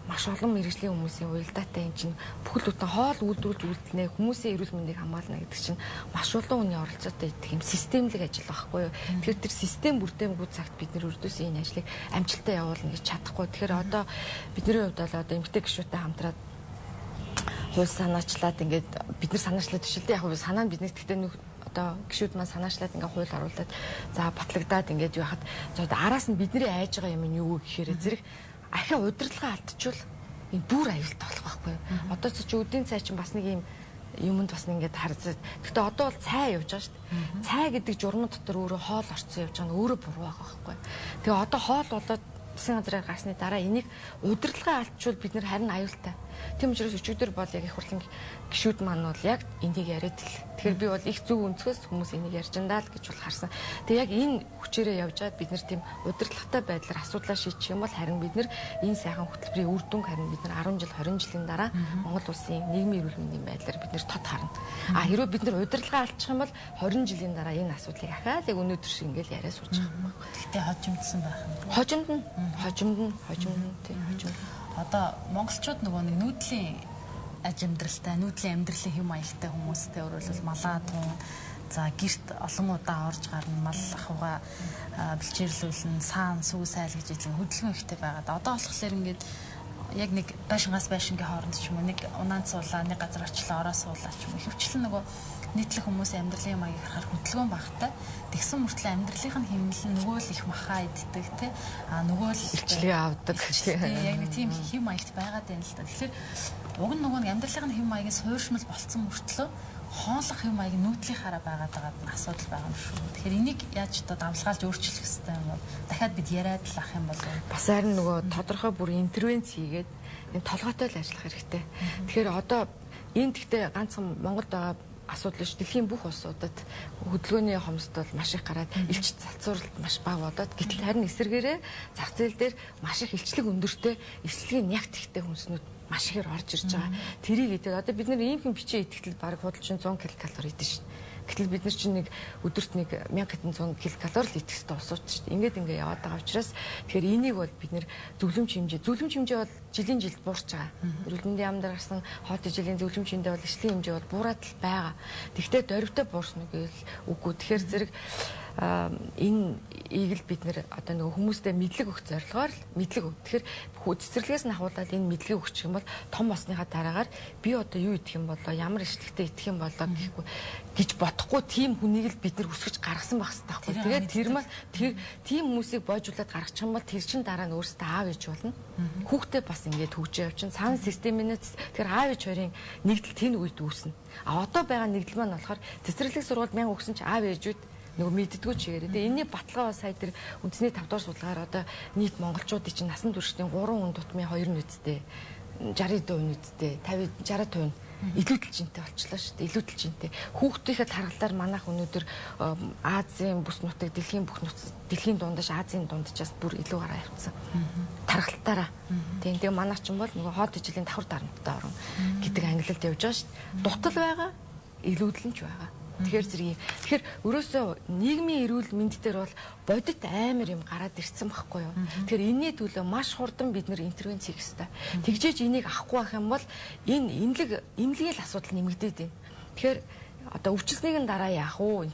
маш олон мэргэжлийн хүмүүсийн уялдаатай юм чинь бүхэл бүтэн хоол үйлдвэрлэж үйлдэлнэ хүмүүсийн эрүүл мэндийг хамгаална гэдэг чинь маш олон хүний оролцоотой идэх юм системлэг ажил байхгүй юу. Тэгэхээр тэр систем бүрдээмгүй цагт бид нэр өрдөөс энэ ажлыг амжилттай явуулна гэж чадахгүй. Тэгэхээр одоо бидний хувьд бол одоо эмгтэй гишүүтэй хамтраад хууль санаачлаад ингээд бид нар санаачлаад төшөлтэй яг уу санаа нь бидний гэхдээ одоо гишүүд маань санаачлаад ингээ хууль оруулаад за батлагдаад ингээд юу хахад араас нь бидний айж байгаа юм нь юу гэхээр зэрэг ахиа удирдлага алдчихвал энэ бүр аюултай болох байхгүй юу. Одоо ч өдийн цай чинь бас нэг юм юмд бас ингээд харцаад. Гэхдээ одоо бол цай явж байгаа шүү дээ. Цай гэдэг журмын дотор өөрөө хоол орцсон явж байгаа нь өөрөө буруу байгаа байхгүй юу. Тэгээ одоо хоол болоод засгийн газраар гарсны дараа энийг удирдлагаа алдчихвал бид нэр харин аюултай. Тийм учраас өчигдөр бол яг их хурлын гишүүд маань бол яг энийг яриад л. Тэгэхээр би бол их зөв өнцгөөс хүмүүс энийг ярьжандаа л гэж бол харсан. Тэгээ яг энэ хүчээрээ явж байгаад бид нэр тийм удирдлагатай байдлаар асуудлаа шийдчих юм бол харин бид нэр энэ сайхан хөтөлбөрийн үр дүнг харин бид нэр 10 жил 20 жилийн дараа Монгол улсын нийгмийн эрүүл мэндийн байдлаар бид нэр тод харна. Хэрвээ бид нэр удирдлагаа алдчих юм бол 20 жилийн дараа энэ асуудлыг ахаад яг өнөөдөр шиг ингээл яриа сууж байгаа юм. Гэтэ хожимдсан байх юм. Хожимд тийм хожимд. Одоо монголчууд нөгөө нэг нүүдлийн аж амьдралтай, нүүдлийн амьдралын хэм маягтай хүмүүстэй өөрөлдөл малаа тун за гэрт олон удаа орж гарна мал ахуйгаа бэлчээрлүүлэн саан сүү сайл гэж хэлэн хөдөлгөөн ихтэй байгаад одоо болохоор ингээд яг нэг байшингаас байшингийн хооронд ч юм уу нэг унаан цуулаа нэг газар очлоо ороо суулаа ч юм уу хөвчлэн нөгөө нийтлэг хүмүүсийн амьдралын маяг харахаар хөдөлгөөн багтай тэгсэн мөртлөө амьдралынх нь хэмнэл нөгөө л их махаа иддэг те нөгөө л илчлэгээ авдаг яг нэг тийм хэм маягт байгаад байна л да. Тэгэхээр уг нь нөгөө амьдралынх нь хэм маягийн суурьшмал болцсон мөртлөө хооллох хэм маяг нүүдлийнхаараа байгаад байгаа асуудал байгаа юм шүү. Тэгэхээр энийг яаж одоо давлгаалж өөрчлөх хэрэгтэй юм бол дахиад бид яриад л ах юм бол бас харин нөгөө тодорхой бүр интервенц хийгээд энэ толгойтой л ажиллах хэрэгтэй. Тэгэхээр одоо энэ гэхдээ ганцхан Монголд байгаа асуудал ш дэлхийн бүх улсуудад хөдөлгөөний хомсд бол маш их гараад илч залцууралт маш бага болоод гэтэл харин эсэргээрээ зах зээл дээр маш их илчлэг өндөртэй эвслэгийн нягт ихтэй хүнснүүд маш ихээр орж ирж байгаа. Тэрийг идэг одоо бид нэр ийм хэн бичээ идэхтэл баг худалчин 100 ккал идэж шин. Гэтэл бид нар чинь нэг өдөрт нэг 1100 ккал л идэх хэрэгтэй усууч шүү дээ. Ингээд яваад байгаа учраас тэгэхээр энийг бол бид нэр зөвлөмж хэмжээ бол жилийн жилд буурч байгаа. Эрүүл мэндийн яамд гарсан хоолой жилийн зөвлөмж хэмжээ бол эслийн хэмжээ бол буураад л байгаа. Тэгвэл дөрвтэй буурсан үг үгүй. Тэгэхээр зэрэг энэ эийг л бид нэр одоо нөгөө хүмүүстээ мэдлэг өгөх зорилгоор л мэдлэг өг. Тэгэхээр цэцэрлэгээс нь ахуулаад энэ мэдлэгийг өгчих юм бол том болсныхаа дараагаар би одоо юу идэх юм болоо, ямар ишлэгтэй идэх юм болоо гэхгүй гэж бодохгүй тийм хүнийг л бид нар өсгөж гаргасан байх хэрэгтэй байхгүй. Тэгээд тэр маань тийм хүмүүсийг боожуулаад гаргачих юм бол тэр чин дараа нь өөрсдөө аав ээж болно. Хүүхдээ бас ингэж хөгжиж явчихна. Цаана системээс тэр аав ээж хоёрын нэгдэл тэн үед үүснэ. А одоо байгаа нэгдэл маань болохоор цэцэрлэг сургуульд 1000 өгсөн чи аав ээжүүд нөгөө мэддэггүй чигээр. Тэгээ энэний баталгаа бас сая тэр үндэсний 5 дугаар судалгаар одоо нийт монголчуудын чинь насан туршийн 3 хүн тутмын 2 нь үсттэй 60% нь үсттэй 50 60% илүү дэлжинтэй болчихлоо шүү дээ. Илүү дэлжинтэй. Хүүхдийнхээ тархалаар манайх өнөөдөр Азийн бүс нутаг, дэлхийн бүх нутаг, дэлхийн дундаж Азийн дунджаас бүр илүү гараа явцсан. Тархалтаараа. Тэгээ манайх ч юм бол нөгөө хоод ижлийн давхар дарамттай орон гэдэг ангилалд явж байгаа шүү дээ. Дутал байгаа, илүүдэл нь ч байгаа. Тэгэхээр өрөөсөө нийгмийн эрүүл мэнд дээр бол бодит амар юм гараад ирсэн байхгүй юу. Тэгэхээр энэний төлөө маш хурдан бид нэр интервенц хийх хэрэгтэй. Тэгжээж энийг авахгүй байх юм бол энэ эмнэлгийн л асуудал нэмэгдээд байна. Тэгэхээр одоо өвчлснийг дараа яах вэ?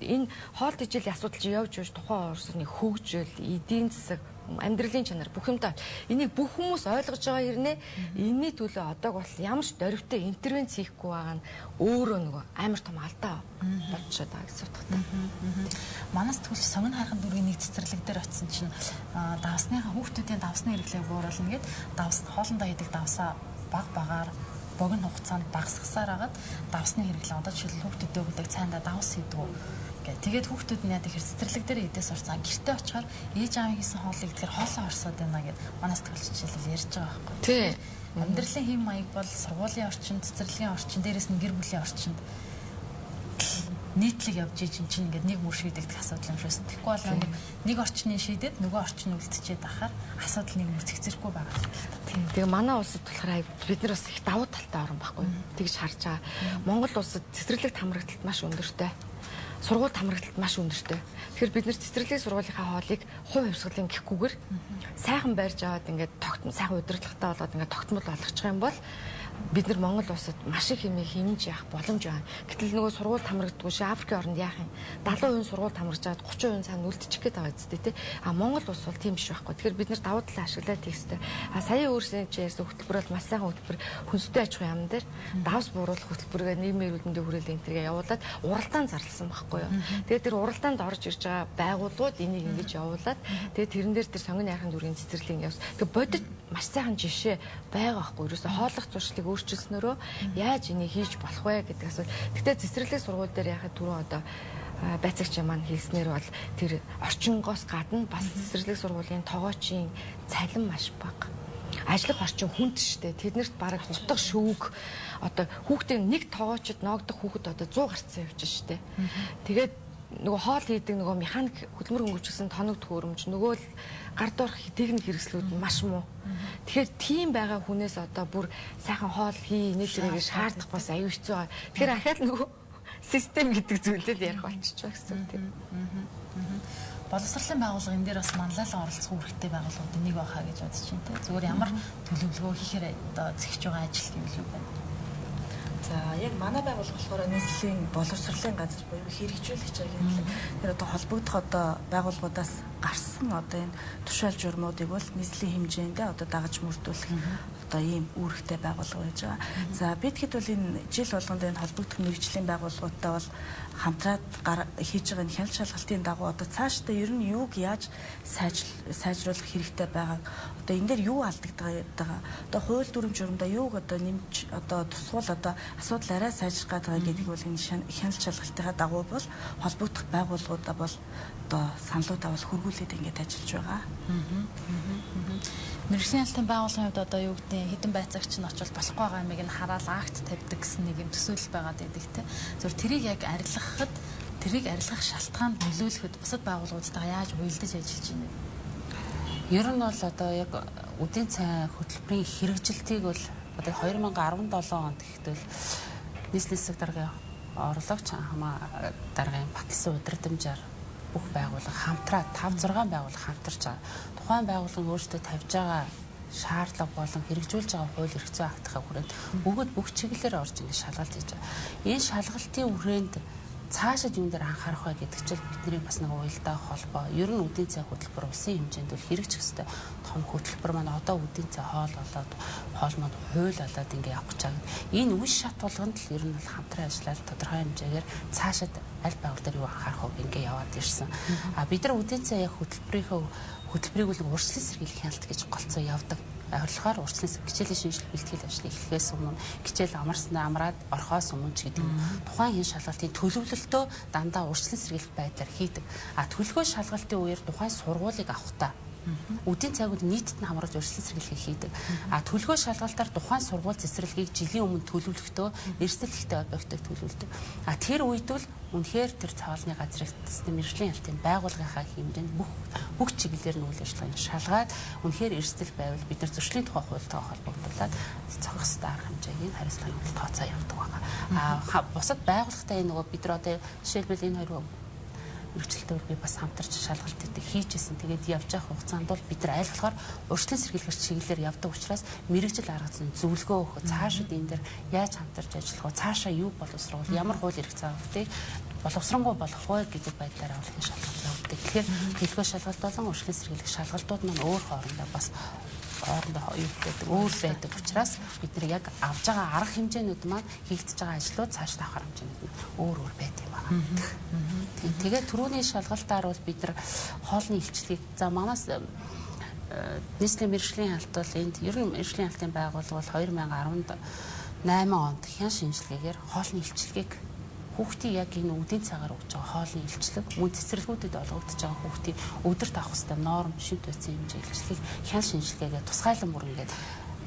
Энэ хоол ижлийн асуудал чи явж тухайн орсны хөгжил, эдийн засаг, амьдралын чанар бүх юмтай энийг бүх хүмүүс ойлгож байгаа хэрнээ энэний төлөө одоо бол ямар ч дөрвтэй интервенц хийхгүй байгаа нь өөрөө нөгөө амар том алдаа болчиход байгаа гэсэн утгатай. Манаас тэгвэл сонгон харахын дүүргийн нэг цэцэрлэг дээр очисон чинь давсныхаа хүүхдүүдийн давсны хэрэглээг бууруулна гэд хоолндоо хийдэг давсаа багаар богино хугацаанд багасгасаар агаад давсны хэрэглээ одоо жишээл хүүхдүүдэд өгдөг цайндаа давс хийдэг. Тэгээд хүүхдүүд нь яа тэгэхээр цэцэрлэг дээр идээс орсон гэртээ очихоор ээж аавын хийсэн хоолыг тэгэхээр хоолоо орсоод байна гэд манаас төгөлч жишээлбэл ярьж байгаа байхгүй. Тий. Амьдралын хэм маяг бол сургуулийн орчинд, цэцэрлэгийн орчинд, дээрээс нь гэр бүлийн орчинд нийтлэг явж иж чинь ингээд нэг мөр шийдэгдэх асуудал юм шээс. Тэгэхгүй бол нэг орчныг шийдээд нөгөө орчин үлдчихэд ахаар асуудал нэг мөр зэгцэрэхгүй байгаа юм л та. Тийм. Тэгээ манай улсад болохоор бид нар бас их давуу талтай орн байхгүй. Тэгж харж байгаа. Монгол улсад цэцэрлэгт хамрагдалт маш өндөртэй. Сургуульд хамрагдалт маш өндөртэй. Тэгэхээр бид нэр цэцэрлэгийн сургуулийнхаа хоолыг хувь хувьсгалын гэхгүйгээр сайхан барьж аваад ингээд сайхан удирдлагатай болоод ингээд тогтмол болгочих юм бол бид нар Монгол улсад маш их хэмээх хэмж яах боломж байна. Гэтэл нөгөө сургуульд хамрагддаггүй ши Африкийн орнд яах юм? 70% сургуульд хамрагдж байгаад 30% цаана үлдчих гээд байгаа зү тэ. А Монгол улс бол тийм биш байхгүй. Тэгэхээр бид нар давуу талаа ашиглаад хийх хэрэгтэй. А сая өөрсдөө чи ярьсан хөтөлбөр бол маш сайхан хөтөлбөр хүнстэй аж ахуйн яам дээр давс бууруулах хөтөлбөргээ нийгмийн эрүүл мэндийн хүрээлэн энтергээ явуулаад уралдаан зарласан байхгүй юу. Тэгээд тэр уралдаанд орж ирж байгаа байгууллагууд энийг ингэж явуулаад тэгээд тэрэн дээр тэр сонгон яархан дүргийн цэцэрлэгийн явс. Тэгээд бодит маш сайхан жишээ байгаа байхгүй. Ерөөсө хооллох зуршлыг өөрчилснөөрөө яаж энийг хийж болох вэ гэдэг асуулт. Гэтэ цэцэрлэгийн сургууль дээр яхад түрүүн одоо байцаагч маань хэлснээр бол тэр орчингоос гадна бас цэцэрлэг сургуулийн тоогоочийн цалин маш бага. Ажлах орчин хүнд штэ. Тэднэрт бараг утга шүүг одоо хүүхдээ нэг тоогоочд ноогдох хүүхэд одоо 100 гарцсан явж штэ. Тэгээд нөгөө хоол хийдэг нөгөө механик хөдөлмөр хөнгөвчлсөн тоног төхөөрөмж нөгөө л гард орох техник хэрэгслүүд нь маш муу. Тэгэхээр тийм байгаа хүнээс одоо бүр сайхан хоол хий нэг зэрэг шаардах бас аюу хэцүү байгаа. Тэгэхээр ахаад нөгөө систем гэдэг зүйлээр ярих болчихж байгаа гэсэн үг тийм. Боловсролын байгууллага энэ дээр бас манлайлан оролцох үүрэгтэй байгууллагуудын нэг байхаа гэж бодож байна те. Зүгээр ямар төлөвлөгөө хийхээр одоо зэгч байгаа ажил гэвэл юу байна? За яг манай байгууллага болохоор нийслэлийн боловсролын газар буюу хэрэгжүүлэгч агентлаг тэр одоо холбогдох одоо байгууллагуудаас гарсан одоо энэ тушаал журмуудыг бол нийслэлийн хэмжээндээ одоо дагаж мөрдүүлэх одоо ийм үүрэгтэй байгууллага байж байгаа. За бид хэд бол энэ жил болгонд энэ холбогдох мэргэжлийн байгууллагуудтай бол хамтраад хийж байгаа энэ хяналт шалгалтын дагуу одоо цаашдаа ер нь юуг яаж сайжруулах хэрэгтэй байгааг одоо энэ дээр юу алдагддаг байгаа одоо хууль дүрм журамдаа юуг одоо нэмж одоо тусгуул одоо асуудал арай сайжрах гэдэг гэдгийг бол энэ хяналт шалгалтынхаа дагуу бол холбогдох байгууллагуудаа бол одоо саналуудаа бол хөргүүлээд ингэж ажиллаж байгаа. Мэргэжлийн хяналтын байгууллагын хувьд одоо юу гэдэг хэдэн байцаагч нь очил болохгүй байгаа юмыг нь хараал акт тавьдаг гэсэн нэг юм төсөөлөл байгаад байдаг те. Зөв тэрийг яг арилгахад тэрийг арилгах шалтгаанд нөлөөлөхөд бусад байгууллагуудтайгаа яаж уялдаж ажиллаж байна вэ? Ер нь бол одоо яг үдийн цай хөтөлбөрийн хэрэгжилтийг бол одоо 2017 онд гэхдээ нийслэлийн засаг даргын орлогч хамаа даргын батлсан удирдамжаар бүх байгууллага хамтраад 5-6 байгууллага хамтарч байгаа. Тухайн байгууллага өөрсдөө тавьж байгаа шаардлага болон хэрэгжүүлж байгаа хууль эрх зүйн актынхаа хүрээнд бүгд бүх чиглэлээр орж ингэ шалгалт хийж байгаа. Энэ шалгалтын хүрээнд цаашид юун дээр анхаарах вэ гэдэг чинь бидний бас нэг уялдаа холбоо. Ер нь үдийн цай хөтөлбөр улсын хэмжээнд бол хэрэгжих ёстой том хөтөлбөр маань одоо үдийн цай хоол болоод хоол маань хууль болоод ингээ явах гэж байгаа. Энэ үе шат болгонд л ер нь бол хамтран ажиллаад тодорхой хэмжээгээр цаашид аль байгууллага дээр юу анхаарах вэ ингээ яваад ирсэн. Бид нар үдийн цай яг хөтөлбөрийг бол урьдчилан сэргийлэх хяналт гэж голцоо явдаг. Орилохоор урьдчилан хичээлийн шинжилгээ бэлтгэл ажлыг эхлэхээс өмнө хичээл амраад орхоос өмнө ч гэдэг юм. Тухайн хин шалгалтын төлөвлөлтөө дандаа урьдчилан сэргийлэх байдлаар хийдэг. Төлөвлөгөө шалгалтын үеэр тухайн сургуулийг авахдаа үдийн цайгууд нийтэд нь хамруулж урьдчилан сэргийлэх хийдэг. Төлөвлөгөө шалгалтаар тухайн сургууль цэцэрлэгийг жилийн өмнө төлөвлөхдөө эрсдэлтэй объектыг төлөвлөдөг. Тэр үед бол үнэхээр тэр цаалны газрын мэргэжлийн ялтын байгууллагынхаа хэмжээнд бүх чиглэлээр нь үйл ажиллагааг шалгаад үнэхээр эрсдэл байвал бид нар зөрчлийн тухай хуультай холбогдуулаад зохих ёстой арга хэмжээг хариуцлагын тооцоо явуулдаг байгаа. Бусад байгууллагатай нөгөө бид нар одоо жишээлбэл энэ хоёр мэргэжилтэд би бас хамтарч шалгалтыг хийжсэн. Тэгээд явж явах хугацаанд бол бид нар аль болохоор урьдчилан сэргийлэх чиглэлээр явдаг учраас мэргэжил аргацсан зөвлөгөө өгөх, цаашид энэ дээр яаж хамтарч ажиллах вэ? Цаашаа юу боловсруулах, ямар хууль эрх зааврыг боловсронгуй болгох вэ гэдэг байдлаар авах шалгалт явуулдаг. Тэгэхээр хэлбэр шалгалт болон урьдчилан сэргийлэх шалгалтууд маань өөр хоорондоо бас юу гэдэг өөр байдаг учраас бид нар яг авж байгаа арга хэмжээнүүд маань хийгдэж байгаа ажлууд цааш тавхар хэмжээнүүд нь өөр байт юм байна. Тэгээд түрүүний шалгалтаар бол бид нар хоолны илчлэгийг манаас нийслэлийн мэргэжлийн алт бол энд ер нь мэргэжлийн алтын байгууллага бол 2018 онд хян шинжилгээгээр хоолны илчлэгийг хүүхдийн яг энэ үдийн цагаар өгч байгаа хоолны илчлэг мөн цэцэрлэгүүдэд олгогдож байгаа хүүхдийн өдөрт авах ёстой норм шид байсан хэмжээ илчлэгийг хян шинжилгээгээ тусгайлан бүр ингээд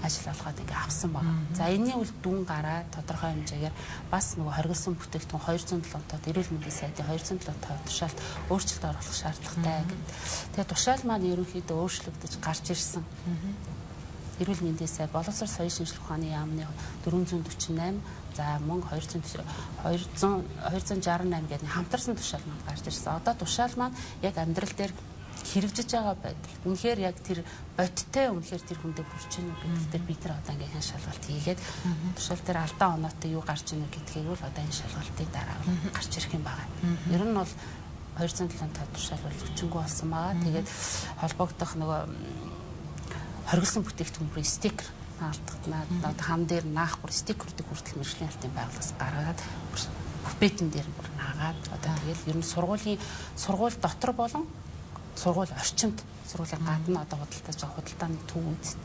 ажил олгоод ингээд авсан байна. За энэний үл дүн гараа тодорхой хэмжээгээр бас нөгөө хоригдсон бүтээгдэхүүн 207 тоод эрүүл мэндийн сайдын 207 тоод тушаалт өөрчлөлт оруулах шаардлагатай гэдэг. Тэгээд тушаал маань ерөнхийдөө өөрчлөгдөж гарч ирсэн. Эрүүл мэндийн сайд боловсрол соёлын шинжилгээ ухааны яамны 448 за мөн 268 гэдэг хамтарсан тушаал маань гарч ирсэн. Одоо тушаал маань яг амьдрал дээр хэрэгжиж байгаа байдал. Үнэхээр яг тэр бодиттой үнэхээр тэр хүндээ хүрч ийн гэдэг дээр бид нар одоо ингээд шалгалт хийгээд тушаал дээр алдаа оноотой юу гарч ийн гэдгийг бол одоо энэ шалгалтын дараа гарч ирэх юм байна. Ер нь бол 275 тушаал бол өчнгөө болсон байгаа. Тэгээд холбогдох нөгөө хоригдсон бүтээгдэхүүн бүрийн стикер наалтгад хам дээр наах бүр стикерүүдийг хүртэл мэргэжлийн алтын байгууллагаас гаргаад буфетэн дээр бүр наагаад одоо тэгэл ер нь сургууль дотор болон сургууль орчимд сургуулийн гадна одоо худалдаж байгаа худалдааны төв үзт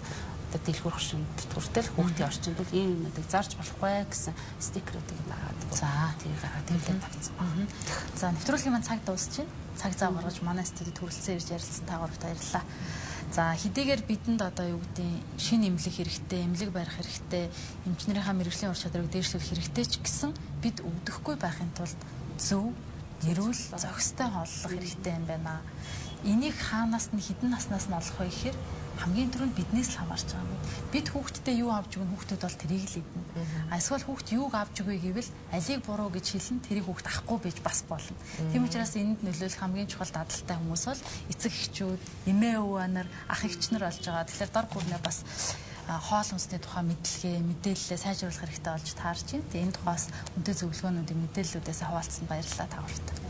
одоо дэлгүүр орчимд хүртэл хүүхдийн орчимд бол ийм юмнуудыг зарж болохгүй гэсэн стикерүүдийг наагаад за тэгээ гаргаад тэвлээд тавьсан байна. За нэвтрүүлгийн маань цаг дуусч байна. Цаг зав гаргаж манай студид хүрэлцэн ирж ярилцсан та гуравт баярлалаа. За хэдийгээр бидэнд одоо юу гэдэг шинэ эмнэлэг хэрэгтэй, эмнэлэг барих хэрэгтэй, эмчнэрийнхаа мэргэжлийн ур чадварыг дээшлүүлэх хэрэгтэй ч гэсэн бид өвдөхгүй байхын тулд зөв, эрүүл, зохистой хооллох хэрэгтэй юм байна. Энийг хаанаас нь хэдэн наснаас нь олох вэ гэхээр хамгийн түрүүнд биднээс л хамаарч байгаа юм. Бид хүүхдтэй юу авч өгнө, хүүхдүүд бол тэрийг л идэнэ. Эсвэл хүүхд юуг авч өгье гэвэл алийг буруу гэж хэлнэ, тэрийг хүүхд авахгүй байж бас болно. Тийм учраас энд нөлөөлөх хамгийн чухал дадалтай хүмүүс бол эцэг эхчүүд, эмээ өвөө нар, ах эгч нар болж байгаа. Тэгэхээр дор бүрнээ бас хоол хүнсний тухай мэдээлэлээ сайжруулах хэрэгтэй болж таарч байна. Тэгээ энэ тухаас үнэтэй зөвлөгөөнүүдийн мэдээллүүдээс хаваалцсанд баярлалаа та бүхэнд.